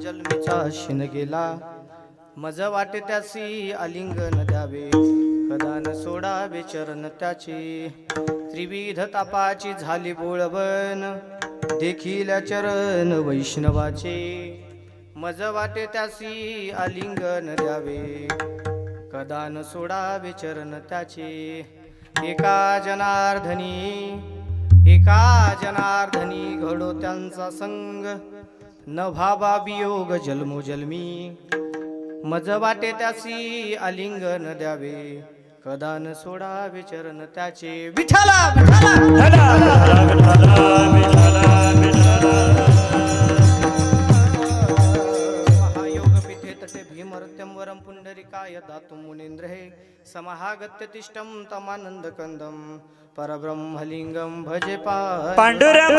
जन्मजन्मीचा शिन गेला मज वाटे त्यासी आलिंगन द्यावे कदान सोडावे चरण त्याचे त्रिविध तापाची झाली बोळबन देखील चरण वैष्णवाचे मज वाटे त्यासी आलिंगन द्यावे कदान सोडावे चरण त्याचे एका जनार्दनी घडो त्यांचा संग न भावा वियोग जन्मोजन्मी मज वाटे त्यासी आलिंगन द्यावे कदान सोडावे चरण त्याचे विठ्ठला महायोग पिठे तटे भीमर्त्यं वरं पुंडरीकाय दातुं मुनींद्र हे समाहागत्य तिष्ठं तमानंद कंदं परब्रह्मलिंगं भजे पांडुरंग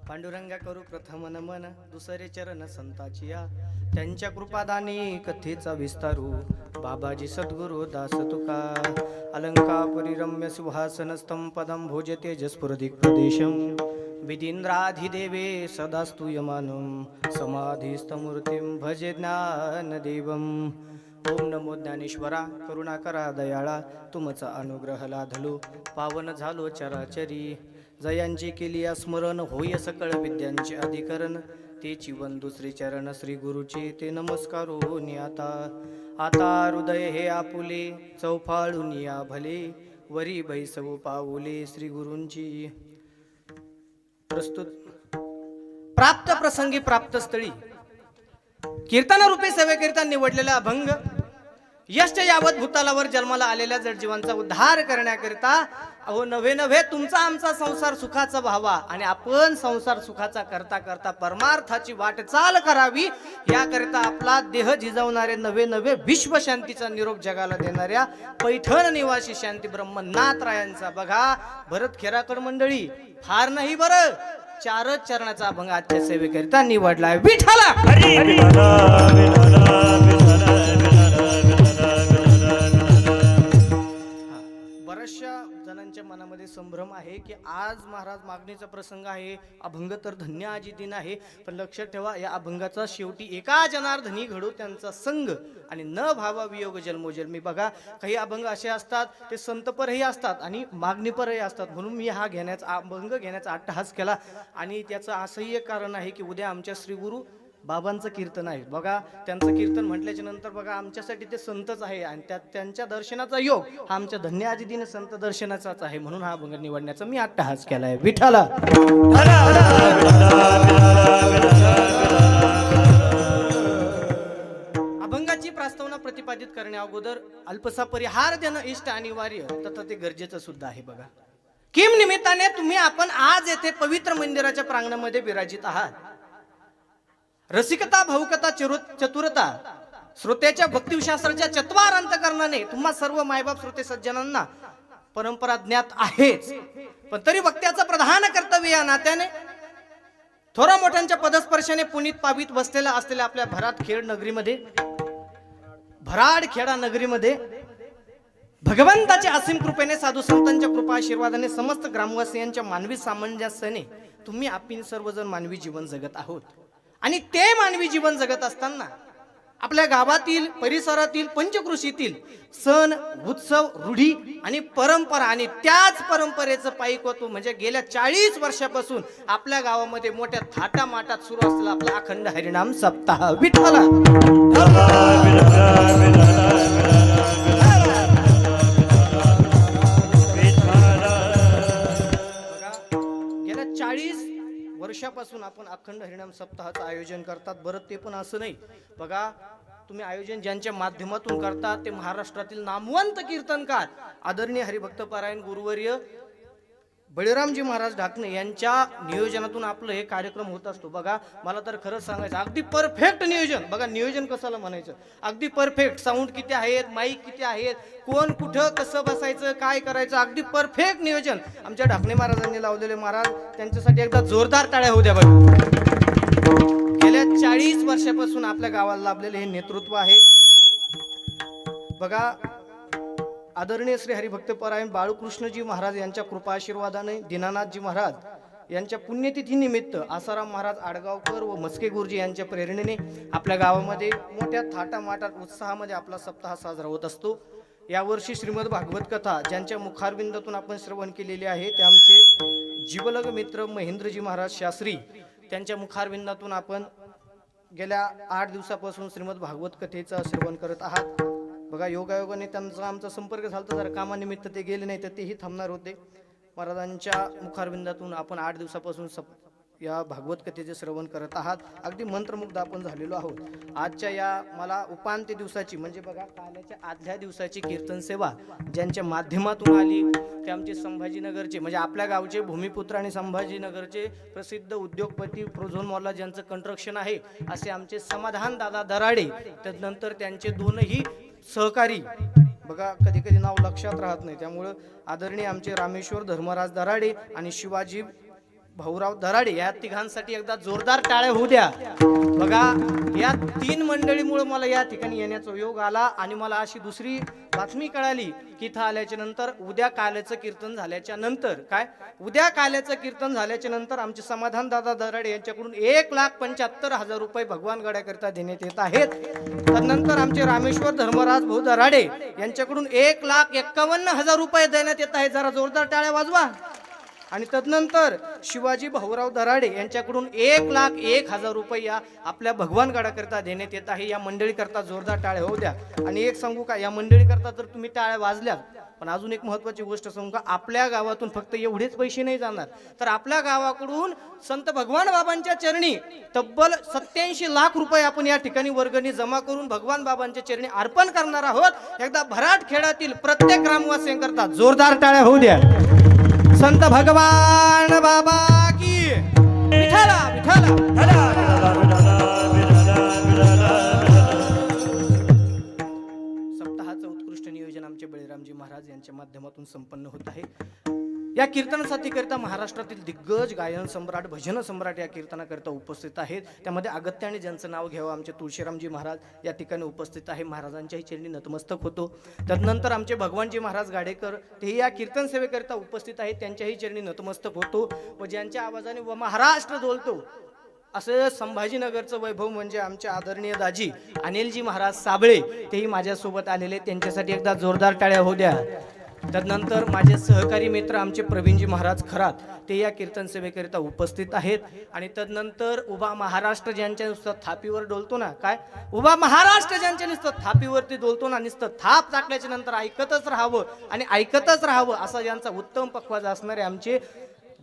पांडुरंगा करू प्रथम नमन दुसरे चरण संताचिया त्यांच्या कृपादानी कथेचा विस्तारू बाबाजी सद्गुरु दास तुका अलंकापुरी रम्य सिंहासनस्थं पदं भोजते जस्फुरदिक् प्रदेशं विदीन्द्राधिदेवे सदा स्तूयमानं समाधिस्थमूर्तिं भजे ज्ञानदेवम् ओम नमो ज्ञानेश्वरा करुणाकरा दयाळा तुमचा अनुग्रह लाधलो पावन झालो चराचरी जयांची केली स्मरण होय सकळ विद्यांचे अधिकरण तेची वंदू श्री चरण श्री गुरुचे ते नमस्कारो आता आता हृदय हे आपुले चौफाळून या भले वरी बैसव पाऊले श्री गुरूंची प्रस्तुत प्राप्त प्रसंगी प्राप्त स्थळी कीर्तन रूपी सेवेकरिता निवडलेला अभंग यष्ट यावत भूतालावर जन्माला आलेल्या जडजीवांचा उद्धार करण्याकरिता अहो नव्हे नव्हे तुमचा आमचा संसार सुखाचा व्हावा आणि आपण संसार सुखाचा करता करता परमार्थाची वाटचाल करावी याकरिता आपला देह झिजवणारे नवे नवे विश्व शांतीचा निरोप जगाला देणाऱ्या पैठण निवासी शांती ब्रह्मनाथ रायांचा बघा भरत खेराकड मंडळी फार नाही बरं चारच चरणाचा अभंग आजच्या सेवेकरिता निवडलाय विठ्ठला बऱ्याचशा जणांच्या मनामध्ये संभ्रम आहे की आज महाराज मागणीचा प्रसंग आहे अभंग तर धन्य आजी दिन आहे पण लक्षात ठेवा या अभंगाचा शेवटी एका जनार्दनी घडो त्यांचा संग आणि न भावा वियोग जन्मोजन्मी बघा काही अभंग असे असतात ते संतपरही असतात आणि मागणीपरही असतात म्हणून मी हा अभंग घेण्याचा अट्टहास केला आणि त्याचं असंही एक कारण आहे की उद्या आमच्या श्री गुरु बाबांचं कीर्तन आहे बघा त्यांचं कीर्तन म्हटल्याच्या नंतर बघा आमच्यासाठी ते संतच आहे आणि त्यांच्या दर्शनाचा योग हा आमच्या धन्य आजी दिन संत दर्शनाचाच आहे म्हणून हा अभंग निवडण्याचा मी अट्टहास केलाय विठ्ठला अगोदर अल्पसा परिहार देणं इष्ट अनिवार्य तथा ते गरजेचं सुद्धा आहे बघा. किम निमित्ताने तुम्ही आपण आज येथे पवित्र मंदिराच्या प्रांगणामध्ये विराजित आहात. रसिकता, भावुकता, चतुरता, श्रोत्याच्या भक्तिशास्त्राच्या चत्वार अंतकरणाने तुम्हा सर्व मायबाप श्रोते सज्जनांना परंपरा ज्ञात आहेच, पण तरी वक्त्याचं प्रधान कर्तव्य या नात्याने थोरा मोठ्यांच्या पदस्पर्शाने पुनीत पावित बसलेला असलेल्या आपल्या भराडखेडा नगरीमध्ये भगवंताच्या असीम कृपेने, साधू संतांच्या कृपा आशीर्वादाने, समस्त ग्रामवासियांच्या मानवी सामंजस्याने तुम्ही आपण सर्वजण मानवी जीवन जगत आहोत. आणि ते मानवी जीवन जगत असताना आपल्या गावातील, परिसरातील, पंचकृषीतील सण, उत्सव, रूढी आणि परंपरा आणि त्याच परंपरेचं पायिकत्व म्हणजे गेल्या 40 वर्षापासून आपल्या गावामध्ये मोठ्या थाटामाटात सुरू असलेला आपला अखंड हरिनाम सप्ताह. विठ्ठला गेल्या 40 वर्षापासून आपण अखंड हरिनाम सप्ताहाचं आयोजन करतात. बरं, ते पण असं नाही बघा, तुम्ही आयोजन ज्यांच्या माध्यमातून करतात ते महाराष्ट्रातील नामवंत कीर्तनकार आदरणीय हरिभक्तपरायण गुरुवर्य बळीरामजी महाराज ढाकणे यांच्या नियोजनातून आपलं हे कार्यक्रम होत असतो. बघा, मला तर खरंच सांगायचं, अगदी परफेक्ट नियोजन. बघा, नियोजन कशाला म्हणायचं, अगदी परफेक्ट. साऊंड किती आहेत, माईक किती आहेत, कोण कुठं कसं बसायचं, काय करायचं, अगदी परफेक्ट नियोजन आमच्या ढाकणे महाराजांनी लावलेले. महाराज त्यांच्यासाठी एकदा जोरदार टाळ्या होऊ द्या. बघा, गेल्या 40 वर्षापासून आपल्या गावाला लाभलेले हे नेतृत्व आहे. बघा, आदरणीय श्री हरिभक्तपरायण बाळकृष्णजी महाराज यांच्या कृपा आशीर्वादाने, दीनानाथजी महाराज यांच्या पुण्यतिथी निमित्त आसाराम महाराज आडगावकर व मस्के गुरुजी यांच्या प्रेरणेने आपल्या गावामध्ये मोठ्या थाटामाटात उत्साहामध्ये आपला सप्ताह साजरा होत असतो. यावर्षी श्रीमद भागवत कथा ज्यांच्या मुखारविंदातून आपण श्रवण केलेली आहे ते आमचे जीवलग मित्र महेंद्रजी महाराज शास्त्री, त्यांच्या मुखारविंदातून आपण गेल्या 8 दिवसापासून श्रीमद भागवत कथेचं श्रवण करत आहात. बघा, योगायोगाने त्यांचा आमचा संपर्क झाला, जर कामानिमित्त ते गेले नाही तर तेही थांबणार होते. महाराजांच्या मुखारविंदातून आपण 8 दिवसापासून या भागवत कथेचे श्रवण करत आहात. अगदी मंत्रमुग्ध आपण झालेलो आहोत. आजच्या या मला उपांत्य दिवसाची म्हणजे बघा काल्याच्या आदल्या दिवसाची कीर्तन सेवा ज्यांच्या माध्यमातून आली ते आमचे संभाजीनगरचे म्हणजे आपल्या गावचे भूमिपुत्र आणि संभाजीनगरचे प्रसिद्ध उद्योगपती प्रोझोन मॉलला ज्यांचं कंस्ट्रक्शन आहे असे आमचे समाधान दादा दराडे, त्यानंतर त्यांचे दोनही सहकारी. बघा, कधी कधी नाव लक्षात राहत नाही, त्यामुळं आदरणीय आमचे रामेश्वर धर्मराज दराडे आणि शिवाजी भाऊराव दराडे या तिघांसाठी एकदा जोरदार टाळ्या होऊ द्या. बघा, या 3 मंडळीमुळे मला या ठिकाणी येण्याचा योग आला आणि मला अशी दुसरी बातमी कळाली की इथं आल्याच्या नंतर उद्या काल्याचं कीर्तन झाल्याच्या नंतर कीर्तन झाल्याच्या नंतर आमचे समाधान दादा दराडे यांच्याकडून 1,75,000 रुपये भगवान गड्याकरिता देण्यात येत आहेत. त्यानंतर आमचे रामेश्वर धर्मराज भाऊ दराडे यांच्याकडून 1,51,000 रुपये देण्यात येत आहेत. जरा जोरदार टाळ्या वाजवा. आणि तदनंतर शिवाजी भाऊराव दराडे यांच्याकडून 1,01,000 रुपये या आपल्या भगवान गडाकरता देण्यात येत आहे. या मंडळीकरता जोरदार टाळ्या होऊ द्या. आणि एक सांगू का, या मंडळीकरता तर तुम्ही टाळ्या वाजल्या, पण अजून एक महत्वाची गोष्ट सांगू का, आपल्या गावातून फक्त एवढेच पैसे नाही जाणार, तर आपल्या गावाकडून संत भगवान बाबांच्या चरणी तब्बल 87 लाख रुपये आपण या ठिकाणी वर्गणी जमा करून भगवान बाबांच्या चरणी अर्पण करणार आहोत. एकदा भराडखेडातील प्रत्येक ग्रामवासियांकरता जोरदार टाळ्या होऊ द्या. संत भगवान बाबा की विठ्ठला विठ्ठला. सप्ताहाचं उत्कृष्ट नियोजन आमचे बळीरामजी महाराज यांच्या माध्यमातून संपन्न होत आहे. या कीर्तनासाठी करता महाराष्ट्रातील दिग्गज गायन सम्राट, भजन सम्राट या कीर्तनाकरता उपस्थित आहेत. त्यामध्ये अगत्याने ज्यांचं नाव घ्यावं आमचे तुळशीरामजी महाराज या ठिकाणी उपस्थित आहे. महाराजांच्याही चरणी नतमस्तक होतो. त्यानंतर आमचे भगवानजी महाराज गाडेकर ते या कीर्तन सेवेकरता उपस्थित आहेत, त्यांच्याही चरणी नतमस्तक होतो. व ज्यांच्या आवाजाने व महाराष्ट्र डोलतो असं संभाजीनगरचं वैभव म्हणजे आमचे आदरणीय दाजी अनिलजी महाराज साबळे तेही माझ्यासोबत आलेले, त्यांच्यासाठी एकदा जोरदार टाळ्या होऊ द्या. त्यानंतर माझे सहकारी मित्र आमचे प्रवीणजी महाराज खरात ते या कीर्तन सेवेकरिता उपस्थित आहेत. आणि तदनंतर उभा महाराष्ट्र ज्यांच्या नुसतं थापीवर डोलतो ना, काय उभा महाराष्ट्र ज्यांच्या नुसतं थापीवरती डोलतो ना, नुसतं थाप टाकल्याच्या नंतर ऐकतच राहावं असा ज्यांचा उत्तम पक्वाज असणारे आमचे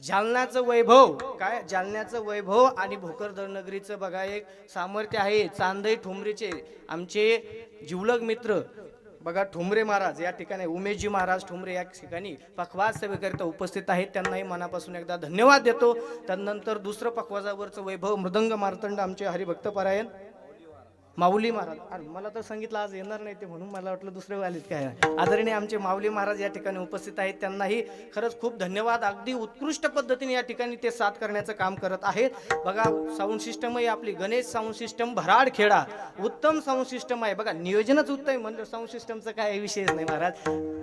जालन्याचं वैभव, काय जालन्याचं वैभव आणि भोकरदन नगरीचं बघा एक सामर्थ्य आहे. चांदई ठोंबरीचे आमचे जिवलग मित्र बघा ठुमरे महाराज या ठिकाणी, उमेशजी महाराज ठुमरे या ठिकाणी पखवाज सेवेकरिता उपस्थित आहेत, त्यांनाही मनापासून एकदा धन्यवाद देतो. त्यानंतर दुसरं पखवाजावरचं वैभव मृदंग मार्तंड आमचे हरिभक्त परायण माऊली महाराज. अरे मला तर सांगितलं आज येणार नाही ते, म्हणून मला वाटलं दुसरे आलेत काय. आदरणीय आमचे माऊली महाराज या ठिकाणी उपस्थित आहेत, त्यांनाही खरंच खूप धन्यवाद. अगदी उत्कृष्ट पद्धतीने या ठिकाणी ते साथ करण्याचं काम करत आहेत. बघा साऊंड सिस्टम आहे आपली गणेश साऊंड सिस्टम भराडखेडा, उत्तम साऊंड सिस्टम आहे. बघा नियोजनच उत्तम म्हणजे साऊंड सिस्टमचं काय विषयच नाही.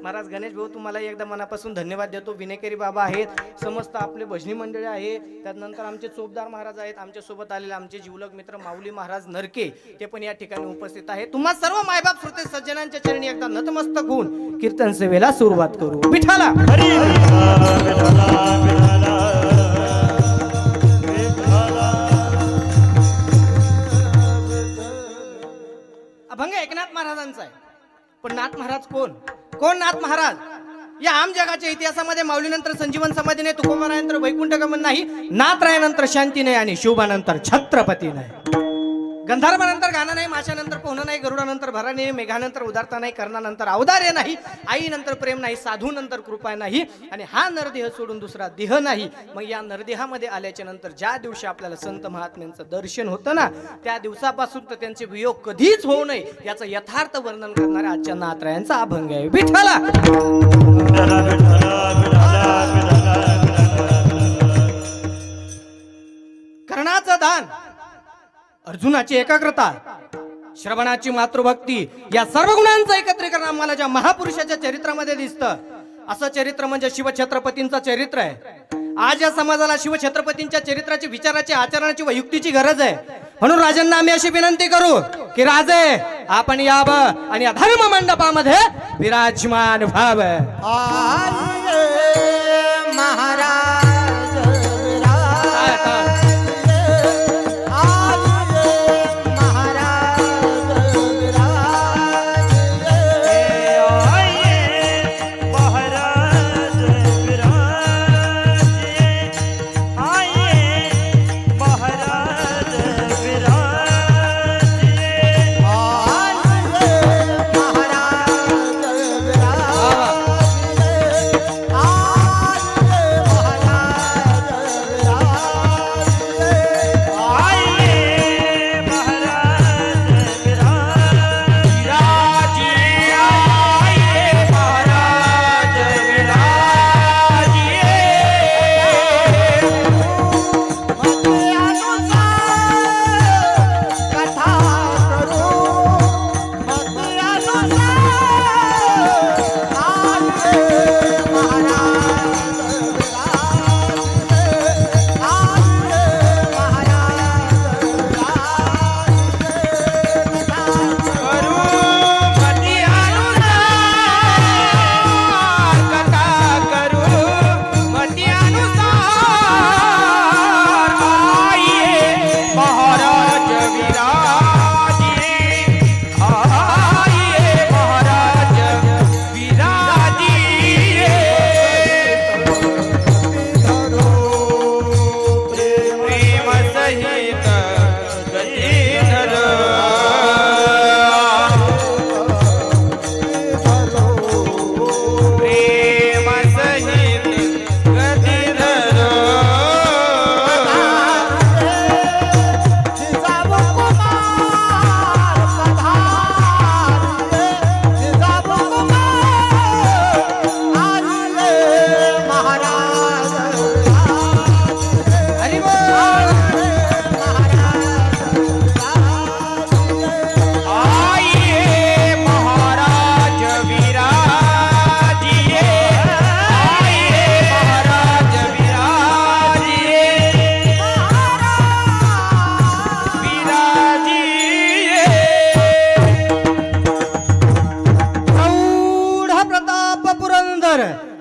महाराज गणेश भाऊ तुम्हाला एकदा मनापासून धन्यवाद देतो. विनेकरी बाबा आहेत, समस्त आपले भजनी मंडळी आहे, त्यानंतर आमचे चोपदार महाराज आहेत, आमच्या सोबत आलेले आमचे जीवलग मित्र माऊली महाराज नरके ते पण या ठिकाणी उपस्थित आहे. तुम्हा सर्व मायबाप श्रोते सज्जनांच्या चरणी एकदा नतमस्तक होऊन कीर्तन सेवेला सुरुवात करू. विठाला अभंग एकनाथ महाराजांचा आहे. पण नाथ महाराज कोण नाथ महाराज? या आम जगाच्या इतिहासामध्ये माऊलीनंतर संजीवन समाधी नाही, तुकोबारायनंतर वैकुंठ गमन नाही, नाथरायानंतर शांती नाही आणि शिवबानंतर छत्रपती नाही. गंधर्वानंतर गाणं नाही, माशानंतर पोहणं नाही, गरुडानंतर भरा नाही, मेघानंतर उदारता नाही, कर्णानंतर अवदार्य नाही, आईनंतर प्रेम नाही, साधूनंतर कृपा नाही आणि हा नरदेह सोडून दुसरा देह नाही. मग या नरदेहामध्ये आल्याच्या नंतर ज्या दिवशी आपल्याला संत महात्म्यांचं दर्शन होतं ना, त्या दिवसापासून तर त्यांचे वियोग कधीच होऊ नये याचं यथार्थ वर्णन करणाऱ्या आजच्या नाथरायांचा अभंग आहे. विठ्ठला कर्णाचं दान, अर्जुनाची एकाग्रता, श्रवणाची मातृभक्ती या सर्व गुणांचं एकत्रीकरण आम्हाला ज्या महापुरुषाच्या चरित्रामध्ये दिसतं, असं चरित्र म्हणजे शिवछत्रपतींचं चरित्र आहे. आज या समाजाला शिवछत्रपतींच्या चरित्राची, विचाराची, आचरणाची व युक्तीची गरज आहे. म्हणून राजांना आम्ही अशी विनंती करू की राजे आपण यावं आणि या धर्म मंडपामध्ये विराजमान व्हावं. महाराज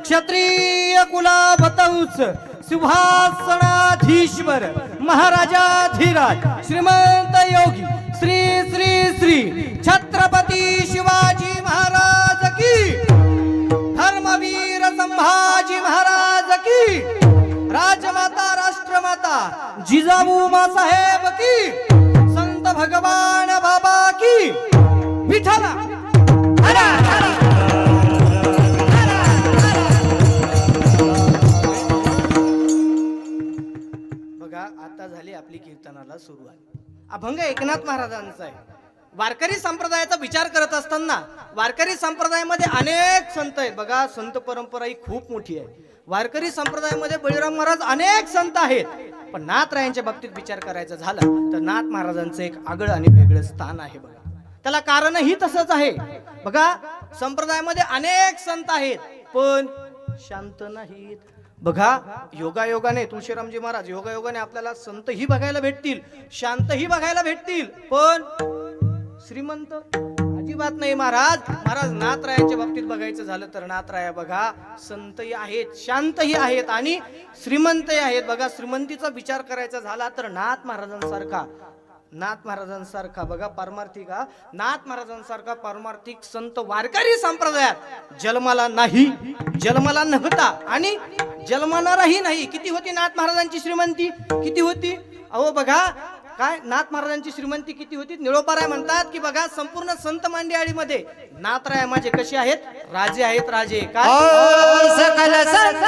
क्षत्रिय कुलावतंस सिंहासनाधीश्वर महाराजाधिराज श्रीमंत योगी श्री श्री श्री छत्रपती शिवाजी महाराज की, धर्मवीर संभाजी महाराज की, राजमाता राष्ट्रमाता जिजाऊ मासाहेब की, संत भगवान बाबा की. विठ्ठला बघा आता झाली आपली कीर्तनाला सुरुवात. अभंग एकनाथ महाराजांचा आहे. वारकरी संप्रदायाचा विचार करत असताना वारकरी संप्रदायामध्ये अनेक संत आहेत. बघा संत परंपरा ही खूप मोठी आहे. वारकरी संप्रदायामध्ये बळीराम महाराज अनेक संत आहेत. पण नाथरायांच्या बाबतीत विचार करायचा झाला तर नाथ महाराजांचं एक आगळं आणि वेगळं स्थान आहे. बघा त्याला कारणही तसंच आहे. बघा संप्रदायामध्ये अनेक संत आहेत पण शांत नाहीत. बघा योगायोगाने तुळशीरामजी महाराज योगायोगाने आपल्याला संतही बघायला भेटतील, शांतही बघायला भेटतील, पण श्रीमंत अजिबात नाही. महाराज नाथरायाच्या बाबतीत बघायचं झालं तर नाथराया बघा संतही आहेत, शांतही आहेत आणि श्रीमंतही आहेत. बघा श्रीमंतीचा विचार करायचा झाला तर नाथ महाराजांसारखा बघा पारमार्थिक नाथ महाराजांसारखा पारमार्थिक संत वारकरी संप्रदायात जन्माला नाही, जन्माला नव्हता आणि जन्मणारही नाही. किती होती नाथ महाराजांची श्रीमंती, किती होती? अहो बघा काय नाथ महाराजांची श्रीमंती किती होती. निळोपाराय म्हणतात की बघा संपूर्ण संत मंडळीमध्ये नाथराय माझे कसे आहेत, राजे आहेत. राजे काय सकल संत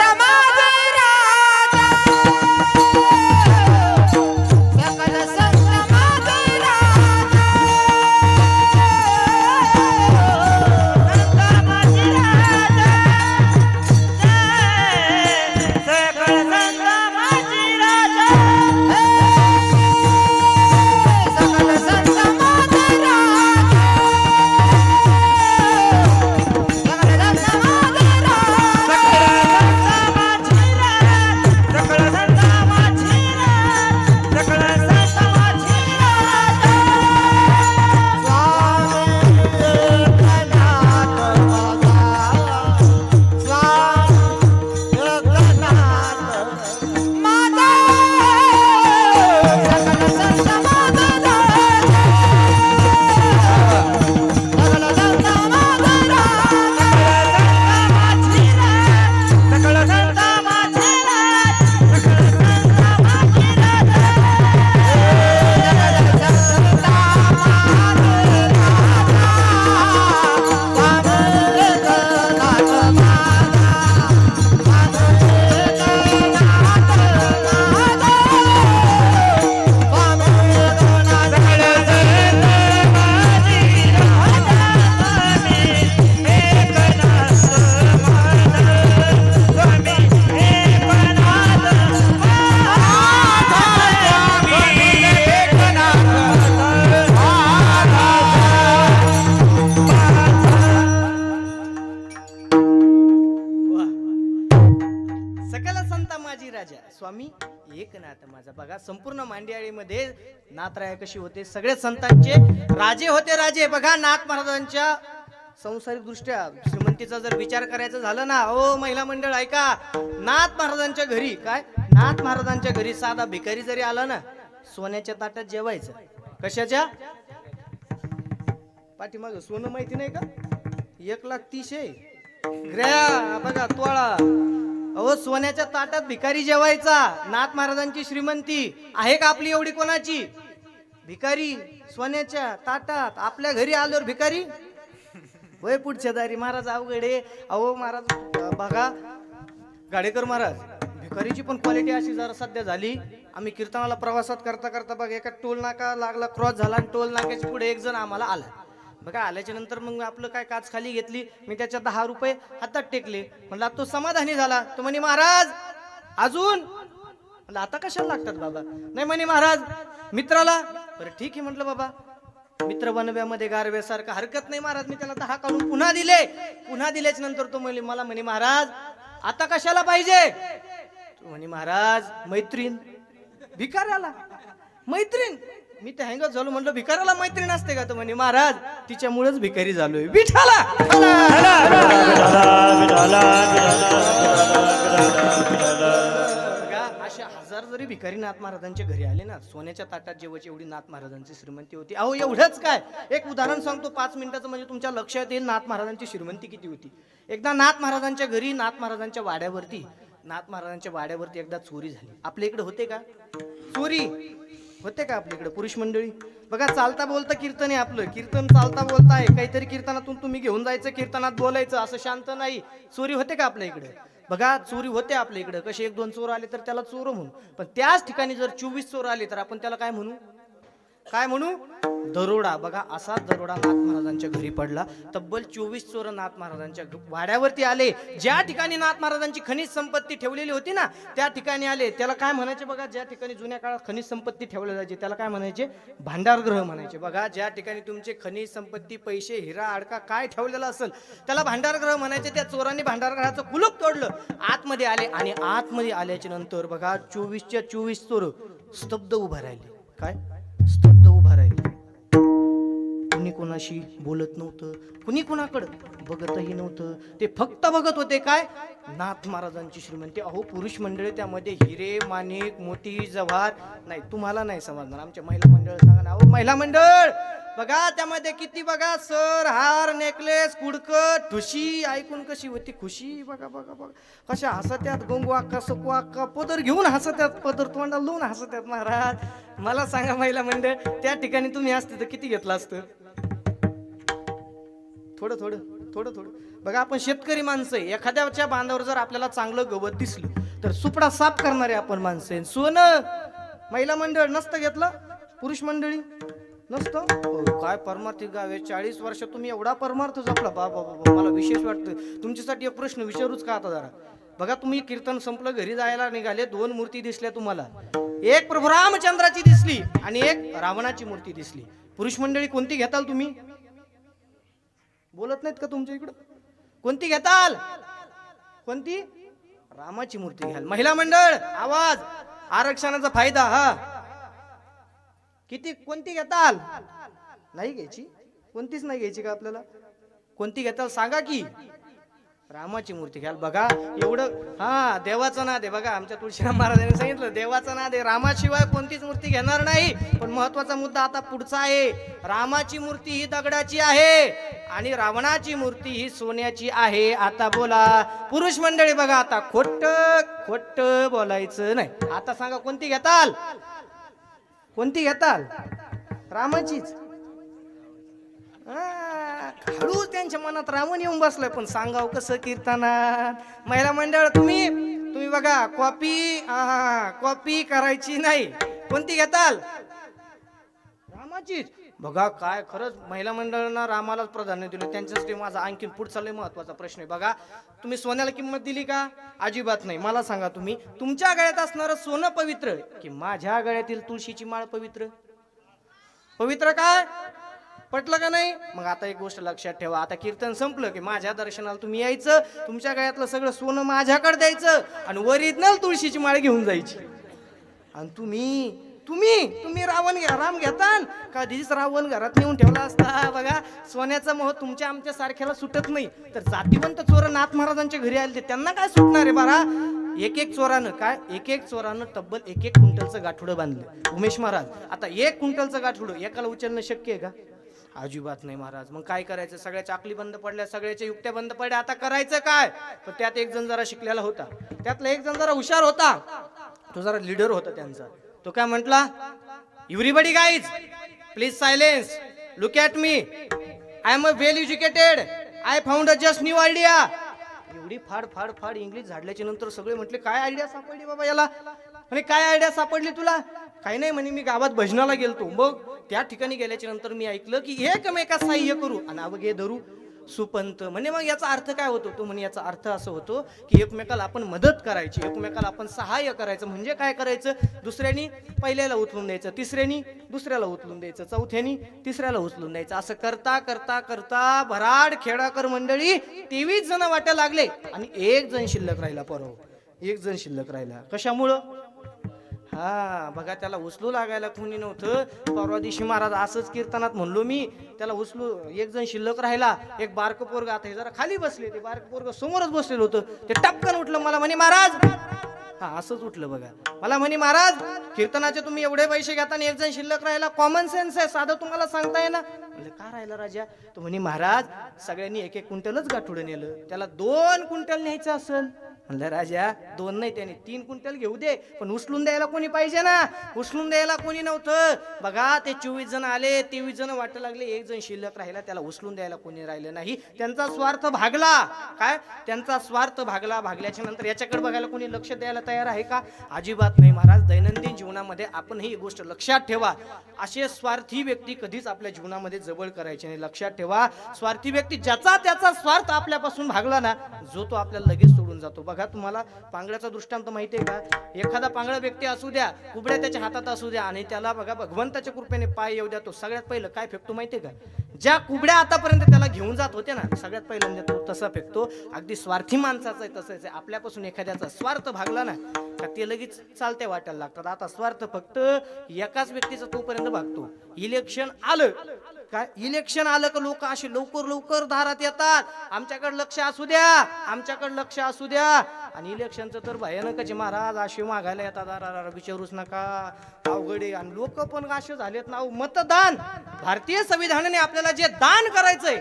माझे स्वामी एकनाथ माझा. बघा संपूर्ण मांडियाळीमध्ये नाथराय कशी होते, सगळे संतांचे राजे होते. राजे बघा नाथ महाराजांच्या संसारिक दृष्ट्या श्रीमंतीचा जर विचार करायचा झाला ना, ओ महिला मंडळ ऐका, नाथ महाराजांच्या घरी काय, नाथ महाराजांच्या घरी साधा भिकारी जरी आला ना, सोन्याच्या ताटात जेवायचं. कशाच्या पाठीमाग सोनं माहिती नाही का, 1,30,000 ग्रॅ बघा तोळा. अहो सोन्याच्या ताटात भिकारी जेवायचा. नाथ महाराजांची श्रीमंती आहे का आपली एवढी कोणाची? भिकारी सोन्याच्या ताटात. आपल्या घरी आल्यावर भिकारी वय पुढच्या दारी. महाराज अवघडे. अहो महाराज बघा गाडेकर महाराज, भिकारीची पण क्वालिटी अशी जरा सध्या झाली. आम्ही कीर्तनाला प्रवासात करता करता बघा एका टोल नाका लागला, क्रॉस झाला आणि टोल नाक्याच्या पुढे एक जण आम्हाला आला. बघा आल्याच्या नंतर मग आपलं काय काच खाली घेतली, मी त्याच्या 10 रुपये हातात टेकले. म्हणला तो समाधानी झाला. तो म्हणे महाराज अजून. म्हणलं आता कशाला लागतात बाबा? नाही म्हणे महाराज मित्राला. बरं ठीक आहे म्हटलं बाबा, मित्र बनव्यामध्ये गारव्यासारखं हरकत नाही महाराज. मी त्याला 10 काढून पुन्हा दिले. पुन्हा दिल्याच्या नंतर तो मला म्हणे महाराज आता कशाला पाहिजे? तो म्हणे महाराज मैत्रीण. भिकाऱ्याला मैत्रीण. मी तर हँग झालो, म्हणलं भिकाऱ्याला मैत्रीण असते का? तो म्हणे महाराज तिच्यामुळेच भिकारी झालोय. विठाला. अशा 1000 जरी भिकारी नाथ महाराजांच्या घरी आले ना, सोन्याच्या ताटात जेवायची एवढी नाथ महाराजांची श्रीमंती होती. अहो एवढंच काय, एक उदाहरण सांगतो 5 मिनिटाचं, म्हणजे तुमच्या लक्षात येईल नाथ महाराजांची श्रीमंती किती होती. एकदा नाथ महाराजांच्या घरी, नाथ महाराजांच्या वाड्यावरती एकदा चोरी झाली. आपल्या इकडे होते का चोरी? होते का आपल्या इकडे पुरुष मंडळी? बघा चालता बोलता कीर्तन आहे आपलं. कीर्तन चालता बोलता आहे. काहीतरी कीर्तनातून तुम्ही घेऊन जायचं, कीर्तनात बोलायचं, असं शांत नाही. चोरी होते का आपल्या इकडे? बघा चोरी होते आपल्या इकडे. कसे एक दोन चोर आले तर त्याला चोर म्हणू, पण त्याच ठिकाणी जर 24 चोर आले तर आपण त्याला काय म्हणू? काय म्हणू? दरोडा. बघा असा दरोडा नाथ महाराजांच्या घरी पडला. तब्बल 24 चोर नाथ महाराजांच्या वाड्यावरती आले. ज्या ठिकाणी नाथ महाराजांची खनिज संपत्ती ठेवलेली होती ना, त्या ठिकाणी आले. त्याला काय म्हणायचे बघा? ज्या ठिकाणी जुन्या काळात खनिज संपत्ती ठेवली जायची त्याला काय म्हणायचे? भांडारगृह म्हणायचे. बघा ज्या ठिकाणी तुमचे खनिज संपत्ती, पैसे, हिरा अडका काय ठेवलेला असेल त्याला भांडारगृह म्हणायचे. त्या चोरांनी भांडारगृहाचं कुलूप तोडलं, आतमध्ये आले आणि आतमध्ये आल्याच्या नंतर बघा 24च्या 24 चोर स्तब्ध उभा राहिले. काय? स्तब्ध उभा राहिले. कुणी कोणाशी बोलत नव्हतं, कुणी कोणाकडं बघतही नव्हतं. ते फक्त बघत होते काय? नाथ महाराजांची श्रीमंती. अहो पुरुष मंडळी त्यामध्ये हिरे, माणिक, मोती, जव्हार. नाही तुम्हाला नाही समजणार, आमच्या महिला मंडळ सांगा ना. अहो महिला मंडळ बघा त्यामध्ये किती बघा सर, हार, नेकलेस, कुडकत, ठुशी. ऐकून कशी होती खुशी? बघा बघा बघा कशा हसत्यात. गंगू अक्का, सकू अक्का पदर घेऊन हसत्यात, पदर तोंडाला लावून हसत्यात. महाराज मला सांगा महिला मंडळ त्या ठिकाणी तुम्ही असते तर किती घेतलं असतं? थोडं थोडं थोडं थोडं. बघा आपण शेतकरी माणसं आहे. एखाद्याच्या बांधावर जर आपल्याला चांगलं गवत दिसलं तर सुपडा साफ करणारे आपण माणसं आहे. सोनं महिला मंडळ नसतं घेतलं, पुरुष मंडळी नसतं. काय परमार्थ गाव आहे. 40 वर्ष तुम्ही एवढा परमार्थ जपला. बाबा बाबा मला विशेष वाटतं. तुमच्यासाठी एक प्रश्न विचारूच का आता जरा. बघा तुम्ही कीर्तन संपलं, घरी जायला निघाले, 2 मूर्ती दिसल्या तुम्हाला. एक प्रभू रामचंद्राची दिसली आणि एक रावणाची मूर्ती दिसली. पुरुष मंडळी कोणती घेताल तुम्ही? बोलत नाहीत का तुमच्या इकडं? कोणती घेताल? कोणती? रामाची मूर्ती घ्याल. महिला मंडळ आवाज. आरक्षणाचा फायदा. हा किती? कोणती घेताल? नाही घ्यायची? कोणतीच नाही घ्यायची का आपल्याला? कोणती घेताल सांगा की? रामाची मूर्ती घ्याल. बघा एवढं. हा देवाचं नाद आहे. बघा आमच्या तुळशीराम महाराजांनी सांगितलं देवाचं नाद आहे, रामाशिवाय कोणतीच मूर्ती घेणार नाही. पण महत्वाचा मुद्दा आता पुढचा आहे. रामाची मूर्ती ही दगडाची आहे आणि रावणाची मूर्ती ही सोन्याची आहे. आता बोला पुरुष मंडळी. बघा आता खोट खोट बोलायचं नाही. आता सांगा कोणती घेताल? कोणती घेताल? रामाचीच. हळू त्यांच्या मनात रावण येऊन बसलाय, पण सांगाव कसं कीर्तनात. महिला मंडळ तुम्ही बघा कॉपी करायची नाही. कोणती घेताल? रामाचीच. बघा काय खरंच महिला मंडळांना रामालाच प्राधान्य दिलं. त्यांच्यासाठी माझा आणखी पुढचा लय महत्वाचा प्रश्न आहे. बघा तुम्ही सोन्याला किंमत दिली का? अजिबात नाही. मला सांगा तुम्ही तुमच्या गळ्यात असणारं सोनं पवित्र की माझ्या गळ्यातील तुळशीची माळ पवित्र? पवित्र काय? पटलं का नाही? मग आता एक गोष्ट लक्षात ठेवा. आता कीर्तन संपलं की माझ्या दर्शनाला तुम्ही यायचं, तुमच्या गळ्यातलं सगळं सोनं माझ्याकडे द्यायचं आणि ओरिजिनल तुळशीची माळ घेऊन जायची. आणि तुम्ही राम घेतान कधीच रावण घरात नेऊन ठेवला असता. बघा सोन्याचा मोह तुमच्या आमच्या सारख्याला सुटत नाही. तर जातीवंत चोर नाथ महाराजांच्या घरी आले त्यांना काय सुटणार आहे? बारा एक चोरानं तब्बल 1 क्विंटलचं गाठोडं बांधलं. उमेश महाराज आता 1 क्विंटलचं गाठोडं एकाला उचलणं शक्य आहे का? अजिबात नाही महाराज. मग काय करायचं? सगळ्याच्या आकली बंद पडल्या, सगळ्याच्या युक्त्या बंद पडल्या. आता करायचं काय? पण त्यात एक जण जरा शिकलेला होता, त्यातला एक जण जरा हुशार होता, तो जरा लीडर होता त्यांचा. तो काय म्हटला? Everybody guys please silence, look at me, I am a well educated, I found a just new idea. एवढी फाड इंग्लिश झाडल्याच्या नंतर सगळे म्हटले काय आयडिया सापडली बाबा याला? म्हणे काय आयडिया सापडली तुला? काही नाही म्हणे, मी गावात भजनाला गेलतो. मग त्या ठिकाणी गेल्याच्या नंतर मी ऐकलं की एकमेका सहाय्य करू आणि अवघे धरू सुपंत. म्हणे मग याचा अर्थ काय होतो? तो म्हणे याचा अर्थ असं होतो की एकमेकाला आपण मदत करायची, एकमेकाला आपण सहाय्य करायचं. म्हणजे काय करायचं? दुसऱ्यानी पहिल्याला उचलून द्यायचं, तिसऱ्यानी दुसऱ्याला उचलून द्यायचं, चौथ्यानी तिसऱ्याला उचलून द्यायचं. असं करता करता करता भराड खेडाकर मंडळी 23 जण वाट्या लागले आणि 1 जण शिल्लक राहिला. परवा 1 जण शिल्लक राहिला. कशामुळं? हा बघा त्याला उचलू लागायला कोणी नव्हतं. परवा दिवशी महाराज असंच कीर्तनात म्हणलो मी, त्याला उचलू 1 जण शिल्लक राहिला. एक बारक पोरग आता हे जरा खाली बसले, ते बारक पोरग समोरच बसलेलं होतं. ते टपकन उठलं, मला म्हणे महाराज, हा असंच उठलं बघा, मला म्हणे महाराज कीर्तनाचे तुम्ही एवढे पैसे घेता आणि 1 जण शिल्लक राहिला, कॉमन सेन्स आहे, साधं तुम्हाला सांगता येईल ना? म्हणजे का राहिला राजा? तो म्हणे महाराज सगळ्यांनी 1 क्विंटलच गाठोडं नेलं, त्याला 2 क्विंटल न्यायचं असेल. म्हणलं राजा 2 नाही त्याने 3 क्विंटल घेऊ दे, पण उचलून द्यायला कोणी पाहिजे ना. उचलून द्यायला कोणी नव्हतं. बघा ते 24 जण आले, 23 जण वाटू लागले, 1 जण शिल्लक राहिला, त्याला उचलून द्यायला कोणी राहिलं नाही. त्यांचा स्वार्थ भागला. काय त्यांचा स्वार्थ भागला. भागल्याच्या नंतर याच्याकडे बघायला कोणी लक्ष द्यायला तयार आहे का? अजिबात नाही महाराज. दैनंदिन जीवनामध्ये आपण ही गोष्ट लक्षात ठेवा. असे स्वार्थी व्यक्ती कधीच आपल्या जीवनामध्ये जवळ करायचे नाही. लक्षात ठेवा, स्वार्थी व्यक्ती ज्याचा त्याचा स्वार्थ आपल्यापासून भागला ना, जो तो आपल्याला लगेच सोडून जातो. बघा तुम्हाला पांगळ्याचा दृष्टांत माहिती आहे का? एखादा पांगळा व्यक्ती असू द्या, कुबड्या त्याच्या हातात असू द्या, आणि त्याला बघा भगवंताच्या कृपेने पाय येऊ द्या, तो सगळ्यात पहिलं काय फेकतो माहिती आहे का? ज्या कुबड्या आतापर्यंत त्याला घेऊन जात होते ना, सगळ्यात पहिल्यांदा तो तसा फेकतो. अगदी स्वार्थी माणसाचं आहे तसंच आहे. आपल्यापासून एखाद्याचा स्वार्थ भागला ना का ते लगेच चालते वाटायला लागतात. आता स्वार्थ फक्त एकाच व्यक्तीचा तोपर्यंत भागतो. इलेक्शन आलं काय, इलेक्शन आलं का लोक असे लवकर दारात येतात, आमच्याकडे लक्ष असू द्या, आमच्याकडे लक्ष असू द्या. आणि इलेक्शनचं तर भयानकच आहे महाराज. असे मागायला येतात, विचारूच नका, अवघड आहे. आणि लोक पण असे झालेत ना. मतदान, भारतीय संविधानाने आपल्याला जे दान करायचंय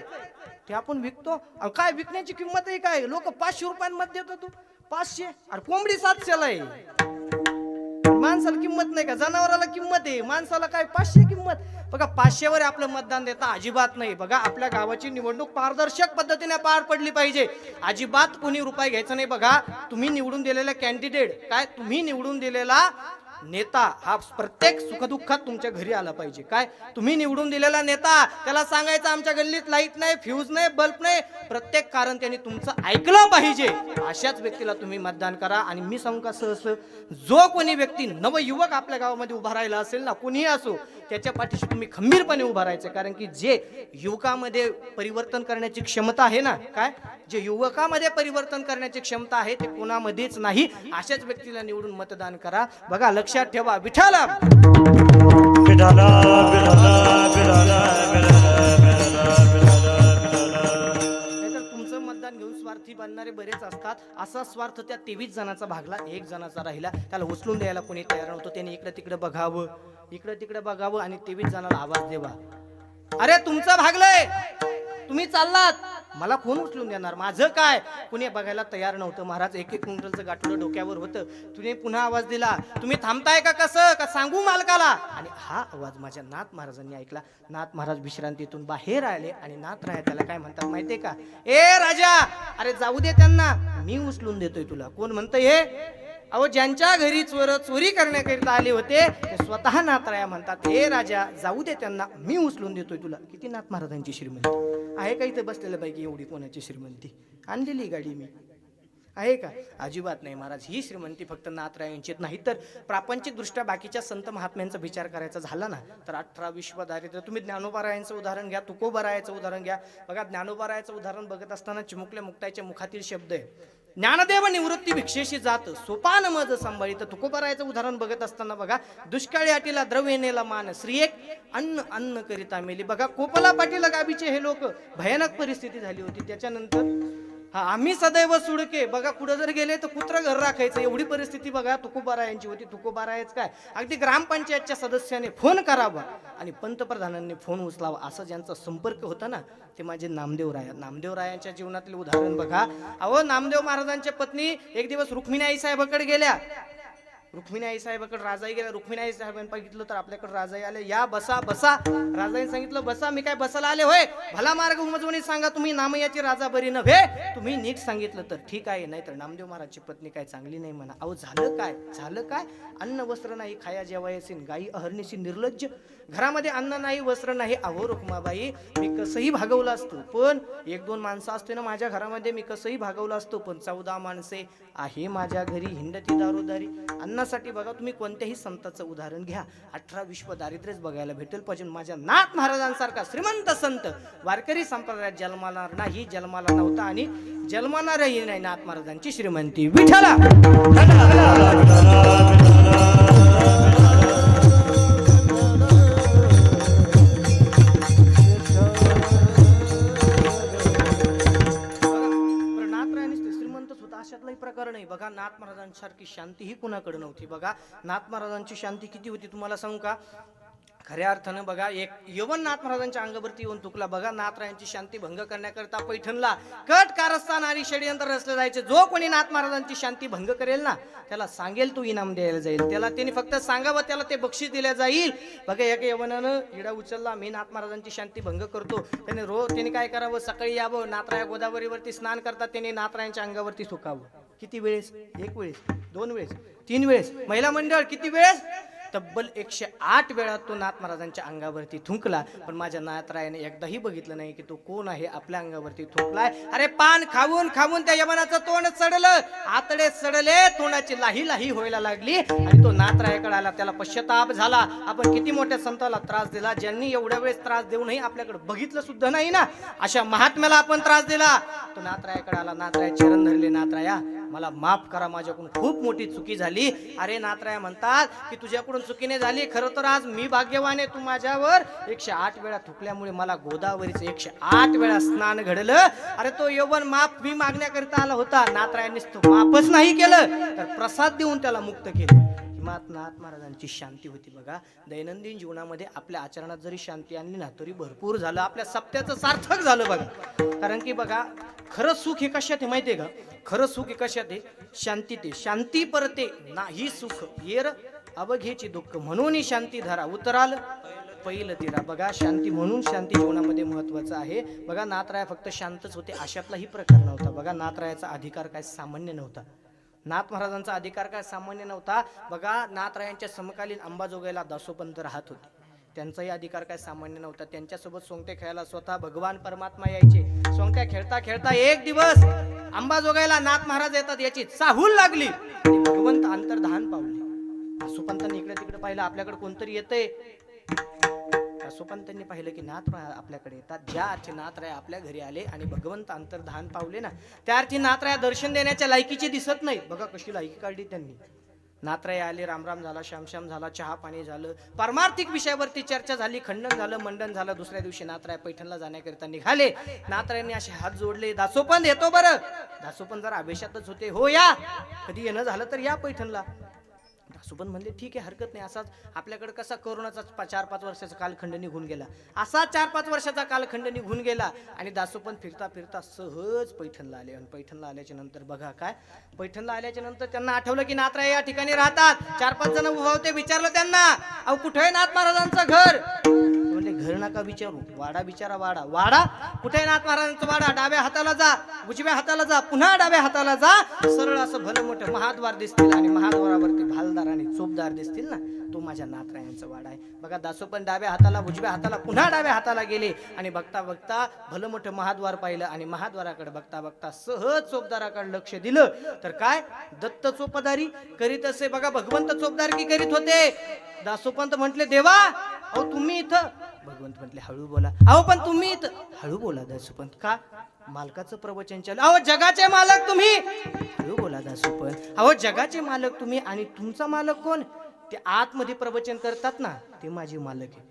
ते आपण विकतो. काय विकण्याची किंमत आहे काय? लोक 500 रुपयांमध्ये देतो. तू 500, अरे कोंबडी 700ला आहे. माणसाला किंमत नाही का? जनावराला किंमत आहे, माणसाला काय 500 किंमत. बघा 500 वर आपलं मतदान देता अजिबात नाही. बघा आपल्या गावाची निवडणूक पारदर्शक पद्धतीने पार पडली पाहिजे. अजिबात कोणी रुपये घ्यायचा नाही. बघा तुम्ही निवडून दिलेला कॅन्डिडेट, काय तुम्ही निवडून दिलेला नेता हा प्रत्येक सुखदुःखात तुमच्या घरी आला पाहिजे. काय तुम्ही निवडून दिलेला नेता, त्याला सांगायचं आमच्या गल्लीत लाईट नाही, फ्यूज नाही, बल्ब नाही, प्रत्येक कारण त्यांनी तुमचं ऐकलं पाहिजे. अशाच व्यक्तीला तुम्ही मतदान करा. आणि मी सांगू का, सहज जो कोणी व्यक्ती नवयुवक आपल्या गावामध्ये उभा राहिला असेल ना, कोणीही असो, त्याच्या पाठीशी तुम्ही खंबीरपणे उभा राहायचं. कारण की जे युवकामध्ये परिवर्तन करण्याची क्षमता आहे ना, काय जे युवकामध्ये परिवर्तन करण्याची क्षमता आहे ते कोणामध्येच नाही. अशाच व्यक्तीला निवडून मतदान करा. बघा लक्षात ठेवा, विठाला तुमचं मतदान घेऊन स्वार्थी बनणारे बरेच असतात. असा स्वार्थ त्या 23 जणांचा भागला, 1 जणाचा राहिला. त्याला उचलून द्यायला कोणी तयार नव्हतं. त्याने इकडे तिकडे बघावं, इकडे तिकडे बघावं आणि 23 जणांना आवाज द्यावा, अरे तुमचं भागलंय, तुम्ही चाललात, मला कोण उचलून देणार, माझं काय? कुणी बघायला तयार नव्हतं महाराज. 1-1 क्विंटलचं गाठोडं डोक्यावर होतं. तुम्ही पुन्हा आवाज दिला, तुम्ही थांबताय का कसं, का सांगू मालकाला? आणि हा आवाज माझ्या नाथ महाराजांनी ऐकला. नाथ महाराज विश्रांतीतून बाहेर आले आणि नाथ राय त्याला काय म्हणतात माहितीये का? ए राजा, अरे जाऊ दे त्यांना, मी उचलून देतोय तुला. कोण म्हणतंय हे? अहो ज्यांच्या घरी चोरी करण्याकरिता आले होते ते स्वतः नाथराया म्हणतात, हे राजा जाऊ दे त्यांना, मी उचलून देतोय तुला. किती नाथ महाराजांची श्रीमंती आहे का इथे बसलेल्या पैकी? एवढी कोणाची श्रीमंती? आणलेली गाडी मी आहे का? अजिबात नाही महाराज. ही श्रीमंती फक्त नाथरायांची नाही, तर प्रापंचिक दृष्ट्या बाकीच्या संत महात्म्यांचा विचार करायचा झाला ना, तर 18 विश्व दारिद्र्य. तुम्ही ज्ञानोबारायांचं उदाहरण घ्या, तुकोबारायाचं उदाहरण घ्या. बघा ज्ञानोबारायाचं उदाहरण बघत असताना चिमुकल्या मुक्ताईच्या मुखातील शब्द आहे, ज्ञानदेव निवृत्ती भिक्षेशी जात सोपान मज सांभाळीत. तुकोबारायाचं उदाहरण बघत असताना बघा, दुष्काळी आटीला द्रव्य नेला मान, श्री एक अन्न अन्न करिता मेली. बघा कोपला पाटील गाबीचे हे लोक, भयानक परिस्थिती झाली होती. त्याच्यानंतर आम्ही सदैव सुडके, बघा कुठं जर गेले तर कुत्र घर राखायचं, एवढी परिस्थिती बघा तुकोबारायांची होती. तुकोबारायच काय, अगदी ग्रामपंचायतच्या सदस्याने फोन करावा आणि पंतप्रधानांनी फोन उचलावा, असं ज्यांचा संपर्क होता ना, ते माझे नामदेवराया. नामदेवरायांच्या जीवनातले उदाहरण बघा. अहो नामदेव महाराजांच्या पत्नी एक दिवस रुक्मिणी आई साहेबाकडे गेल्या. रुक्मिणी आई साहेबाकडे राजाई गेल्या. रुक्मिणी आई साहेबांनी बघितलं तर आपल्याकडे राजाई आले. या बसा बसा. राजाईने सांगितलं बसा. मी काय बसायला आले होय? भला मार्ग उमजवणी सांगा तुम्ही, नामयाची राजा बरी नव्हे. तुम्ही नीट सांगितलं तर ठीक आहे, नाही तर नामदेव महाराजची पत्नी काय चांगली नाही म्हणा. अहो झालं काय, झालं काय? अन्न वस्त्र नाही, खाया जेवायचे गाई अहर्निशी निर्लज्ज. घरामध्ये अन्न नाही, वस्त्र नाही. अहो रुक्माबाई, मी कसंही भागवलं असतं, पण 1-2 माणसं असते ना माझ्या घरामध्ये, मी कसंही भागवलं असतं, पण 14 माणसे आहे माझ्या घरी, हिंडती दारोदारी. अन्नासाठी बघा तुम्ही कोणत्याही संताचं उदाहरण घ्या, 18 विश्व दारिद्र्यच बघायला भेटेल. पाहिजे माझ्या नाथ महाराजांसारखा श्रीमंत संत वारकरी संप्रदायात जन्माला नाही, जन्माला नव्हता आणि जन्मानारही नाही. नाथ महाराजांची श्रीमंती विठ्ठला. प्रकार नाही. बघा नाथ महाराजांसारखी शांती ही कुणाकडे नव्हती. बघा नाथ महाराजांची शांती किती होती तुम्हाला सांगू का? खऱ्या अर्थानं बघा एक यवन नाथ महाराजांच्या अंगावरती येऊन तुकला बघा. नाथरायांची शांती भंग करण्याकरता पैठणला कट कारस्थान आणि षडयंत्र रचलं जायचे. जो कोणी नाथ महाराजांची शांती भंग करेल ना त्याला सांगेल तो इनाम द्यायला जाईल. त्याला त्यांनी फक्त सांगावं त्याला ते बक्षीस दिल्या जाईल. बघा एका यवनानं हिडा उचलला, मी नाथ महाराजांची शांती भंग करतो. त्यांनी काय करावं, सकाळी यावं, नाथराया गोदावरीवरती स्नान करतात, त्यांनी नाथरायांच्या अंगावरती थुकावं. किती वेळेस? 1 वेळेस, 2 वेळेस, 3 वेळेस. महिला मंडळ किती वेळेस? तब्बल 108 वेळा तो नाथ महाराजांच्या अंगावरती थुंकला. पण माझ्या नाथरायाने एकदाही बघितलं नाही की तो कोण आहे आपल्या अंगावरती थुंकलाय. अरे पान खाऊन खाऊन त्या यवनाचं तोंड सडलं, आतडे सडले, तोंडाची लाही लाही व्हायला लागली आणि तो नाथरायाकडे आला. त्याला पश्चाताप झाला. आपण किती मोठ्या संताला त्रास दिला, ज्यांनी एवढ्या वेळेस त्रास देऊनही आपल्याकडे बघितलं सुद्धा नाही ना, अशा महात्म्याला आपण त्रास दिला. तो नाथरायाकडे आला, नाथराया चरण धरले, नाथराया मला माफ करा, माझ्याकडून खूप मोठी चुकी झाली. अरे नाथराया म्हणतात की तुझ्याकडून चुकीने झाली, खरं तर आज मी भाग्यवान आहे, तू माझ्यावर 108 वेळा थुकल्यामुळे मला गोदावरीचं 108 वेळा स्नान घडलं. अरे तो यवन माफ मी मागण्याकरिता आला होता, नाथरायांनीच तो माफच नाही केलं तर प्रसाद देऊन त्याला मुक्त केलं. नाथ महाराजांची शांती होती. बघा दैनंदिन जीवनामध्ये आपल्या आचरणात जरी शांती आणली ना तरी भरपूर झालं, आपल्या सप्त्याचं सार्थक झालं. बघा कारण की बघा खरं सुख हे कशात आहे माहितीये का? खरं सुख हे कशात आहे? शांतीत आहे. शांती परते नाही सुख येर अवघेची दुःख, म्हणून शांती धरा उतराल पहिलं तिरा. बघा शांती, म्हणून शांती जीवनामध्ये महत्वाचं आहे. बघा नाथराया फक्त शांतच होते अशातलाही प्रकार नव्हता. बघा नाथरायाचा अधिकार काय सामान्य नव्हता, नाथ महाराजांचा अधिकार काय सामान्य नव्हता. बघा नाथरायांच्या समकालीन अंबाजोगाईला दासोपंत राहत होते, त्यांचाही अधिकार काय सामान्य नव्हता. त्यांच्यासोबत सोंगटे खेळायला स्वतः भगवान परमात्मा यायचे. सोंगट्या खेळता खेळता एक दिवस अंबाजोगाईला नाथ महाराज येतात याची चाहूल लागली आणि भगवंत अंतर्धान पावले. दासोपंतांनी इकडे तिकडे पाहिलं, आपल्याकडे कोणतरी येतंय. दासोपंतांनी पाहिलं की नाथ आपल्याकडे येतात. ज्या अर्थी नाथराय आपल्या घरी आले आणि भगवंत अंतर्धान पावले ना त्या अर्थी नाथराय दर्शन देण्याच्या लायकीचे दिसत नाही. बघा कशी लायकी काढली त्यांनी. नाथराय आले, रामराम झाला, श्यामश्याम झाला, चहा पाणी झालं, पारमार्थिक विषयावरती चर्चा झाली, खंडन झालं, मंडन झालं. दुसऱ्या दिवशी नाथराय पैठणला जाण्याकरिता निघाले. नाथरायांनी असे हात जोडले, दासोपंत येतो बरं. दासोपंत जरा आवेशातच होते. हो या, कधी येणं झालं तर या पैठणला. दासोपंत म्हणले ठीक आहे हरकत नाही. असाच आपल्याकडे कसा कोरोनाचा 4-5 वर्षाचा कालखंड निघून गेला, असा 4-5 वर्षाचा कालखंड निघून गेला आणि दासोपंत फिरता फिरता सहज पैठणला आले. आणि पैठणला आल्याच्या नंतर बघा काय, पैठणला आल्याच्या नंतर त्यांना आठवलं की नाथराय या ठिकाणी राहतात. 4-5 जण उभा होते. विचारलं त्यांना, अहो कुठे आहे नाथ महाराजांचं घर? म्हणजे घर नका विचारू, वाडा विचारा. वाडा वाडा कुठे आहे नाथ महाराजांचा वाडा? डाव्या हाताला जा, उजव्या हाताला जा, पुन्हा डाव्या हाताला जा. सरळ असं भलं मोठं महाद्वार दिसतील आणि महाद्वारावरती भालदार आणि चोपदार दिसतील ना, तो माझ्या नाथरायांचा वाडा आहे. बघा दासोपंत डाव्या हाताला, उजव्या हाताला, पुन्हा डाव्या हाताला गेले आणि बघता बघता भलं मोठं महाद्वार पाहिलं आणि महाद्वाराकडे बघता बघता सहज चोपदाराकडे लक्ष दिलं तर काय दत्त चोपदारी करीत असे. बघा भगवंत चोपदारकी करीत होते. दासोपंत म्हटले देवा अहो तुम्ही इथं? भगवंत म्हटले हळू बोला. अहो पण तुम्ही इथं? हळू बोला दासोपंत. का? मालकाचं प्रवचन चालू. अहो जगाचे मालक तुम्ही? हळू बोला दासोपंत. अहो जगाचे मालक तुम्ही आणि तुमचा मालक कोण? ते आतमध्ये प्रवचन करतात ना, ते माझे मालक आहे.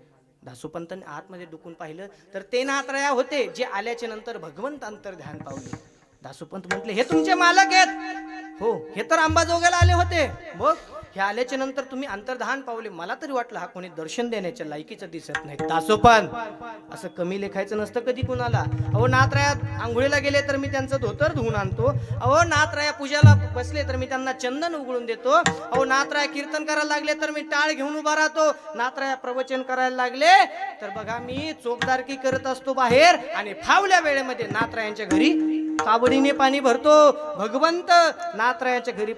दासोपंतांनी आतमध्ये डुकून पाहिलं तर ते नाथराया होते जे आल्याच्या नंतर भगवंत अंतर्ध्यान पावले. दासोपंत म्हटले हे तुमचे मालक आहेत? हो, हे तर अंबाजोगाईला आले होते. मग हे आल्याच्या नंतर तुम्ही अंतर्धान पावले. मला तरी वाटलं हा कोणी दर्शन देण्याच्या लायकीचं दिसत नाही. दासोपंत असं कमी लेखायचं नसतं कधी कुणाला. अहो नाथराया आंघोळीला गेले तर मी त्यांचं धोतर धुवून आणतो. अहो नाथराया पूजाला बसले तर मी त्यांना चंदन उघडून देतो. अहो नाथराया कीर्तन करायला लागले तर मी टाळ घेऊन उभा राहतो. नाथराया प्रवचन करायला लागले तर बघा मी चोपदारकी करत असतो बाहेर आणि फावल्या वेळेमध्ये नाथरायांच्या घरी कावडीने पाणी भरतो. भगवंत नाथरायांच्या घरी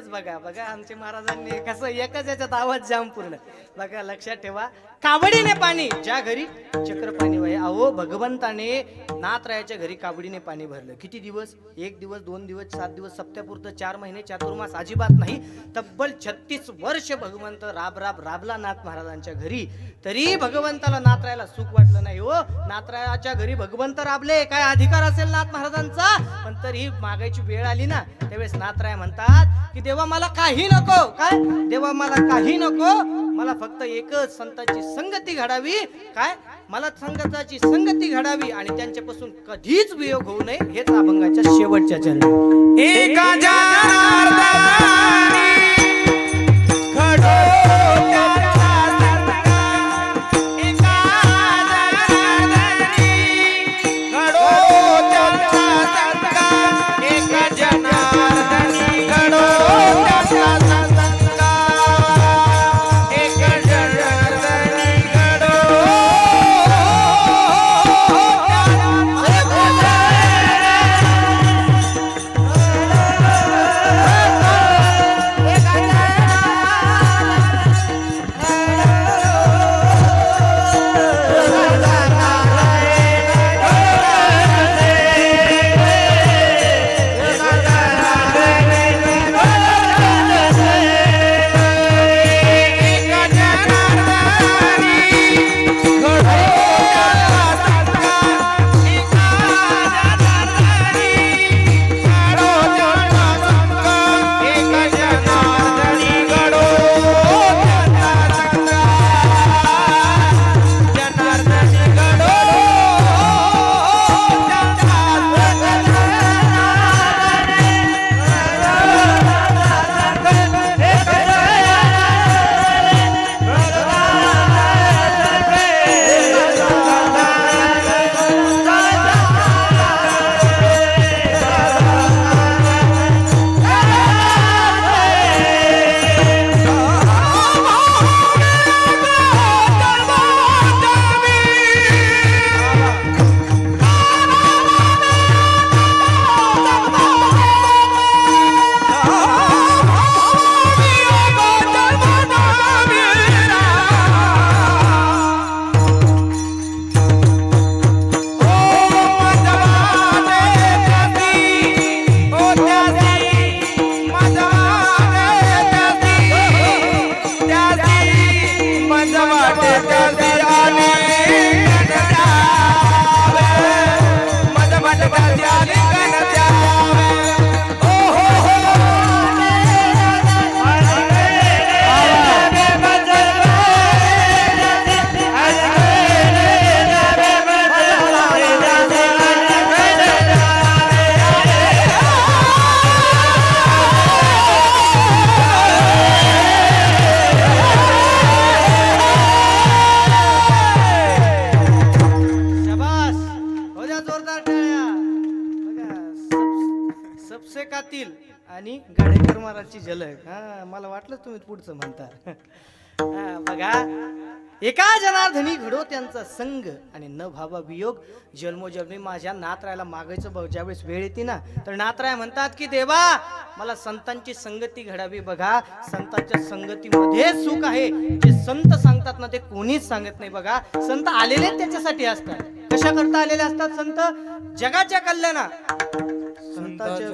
एकच बघा बघा आमच्या महाराजांनी कसं एकच याच्यात आवाज जाम पूर्ण बघा लक्षात ठेवा कावडीने पाणी ज्या घरी चक्र पाणी वाहे अहो भगवंताने नाथरायाच्या घरी कावडीने पाणी भरलं किती दिवस 1 दिवस 2 दिवस 7 दिवस सप्त्यापुरतं 4 महिने चातुर्मास अजिबात नाही तब्बल 36 वर्ष भगवंत राबला नाथ महाराजांच्या घरी तरी भगवंताला नाथरायाला सुख वाटलं नाही हो नाथरायाच्या घरी भगवंत राबले काय अधिकार असेल नाथ महाराजांचा पण तरी मागायची वेळ आली ना त्यावेळेस नाथराय म्हणतात की देवा मला काही नको काय देवा मला काही नको मला फक्त एकच संतांची संगती घडावी काय मला संगताची संगती घडावी आणि त्यांच्यापासून कधीच वियोग होऊ नये हेच अभंगाच्या शेवटच्या चरणी एका जनार्दनी घडो त्याचा सत्कार एका जनार्दनी घडो त्याचा सत्कार एका जनार्दनी घडो त्याचा सत्कार एका जनार्दनी घडो सबसेकातील आणि गाडेकर महाराजची झलक हा मला वाटलं तुम्ही पुढचं म्हणता हा, बघा एका जनार्दनी घडो त्यांचा संग आणि न भावा वियोग जन्मोजन्मी माझ्या नाथरायाला मागायचं ज्यावेळेस वेळ येते ना तर नाथराय म्हणतात की देवा मला संतांची संगती घडावी बघा संतांच्या संगतीमध्ये सुख आहे जे संत सांगतात ना ते कोणीच सांगत नाही बघा संत आलेले त्याच्यासाठी असतात कशा करता आलेले असतात संत जगाच्या कल्याणा संतांच्या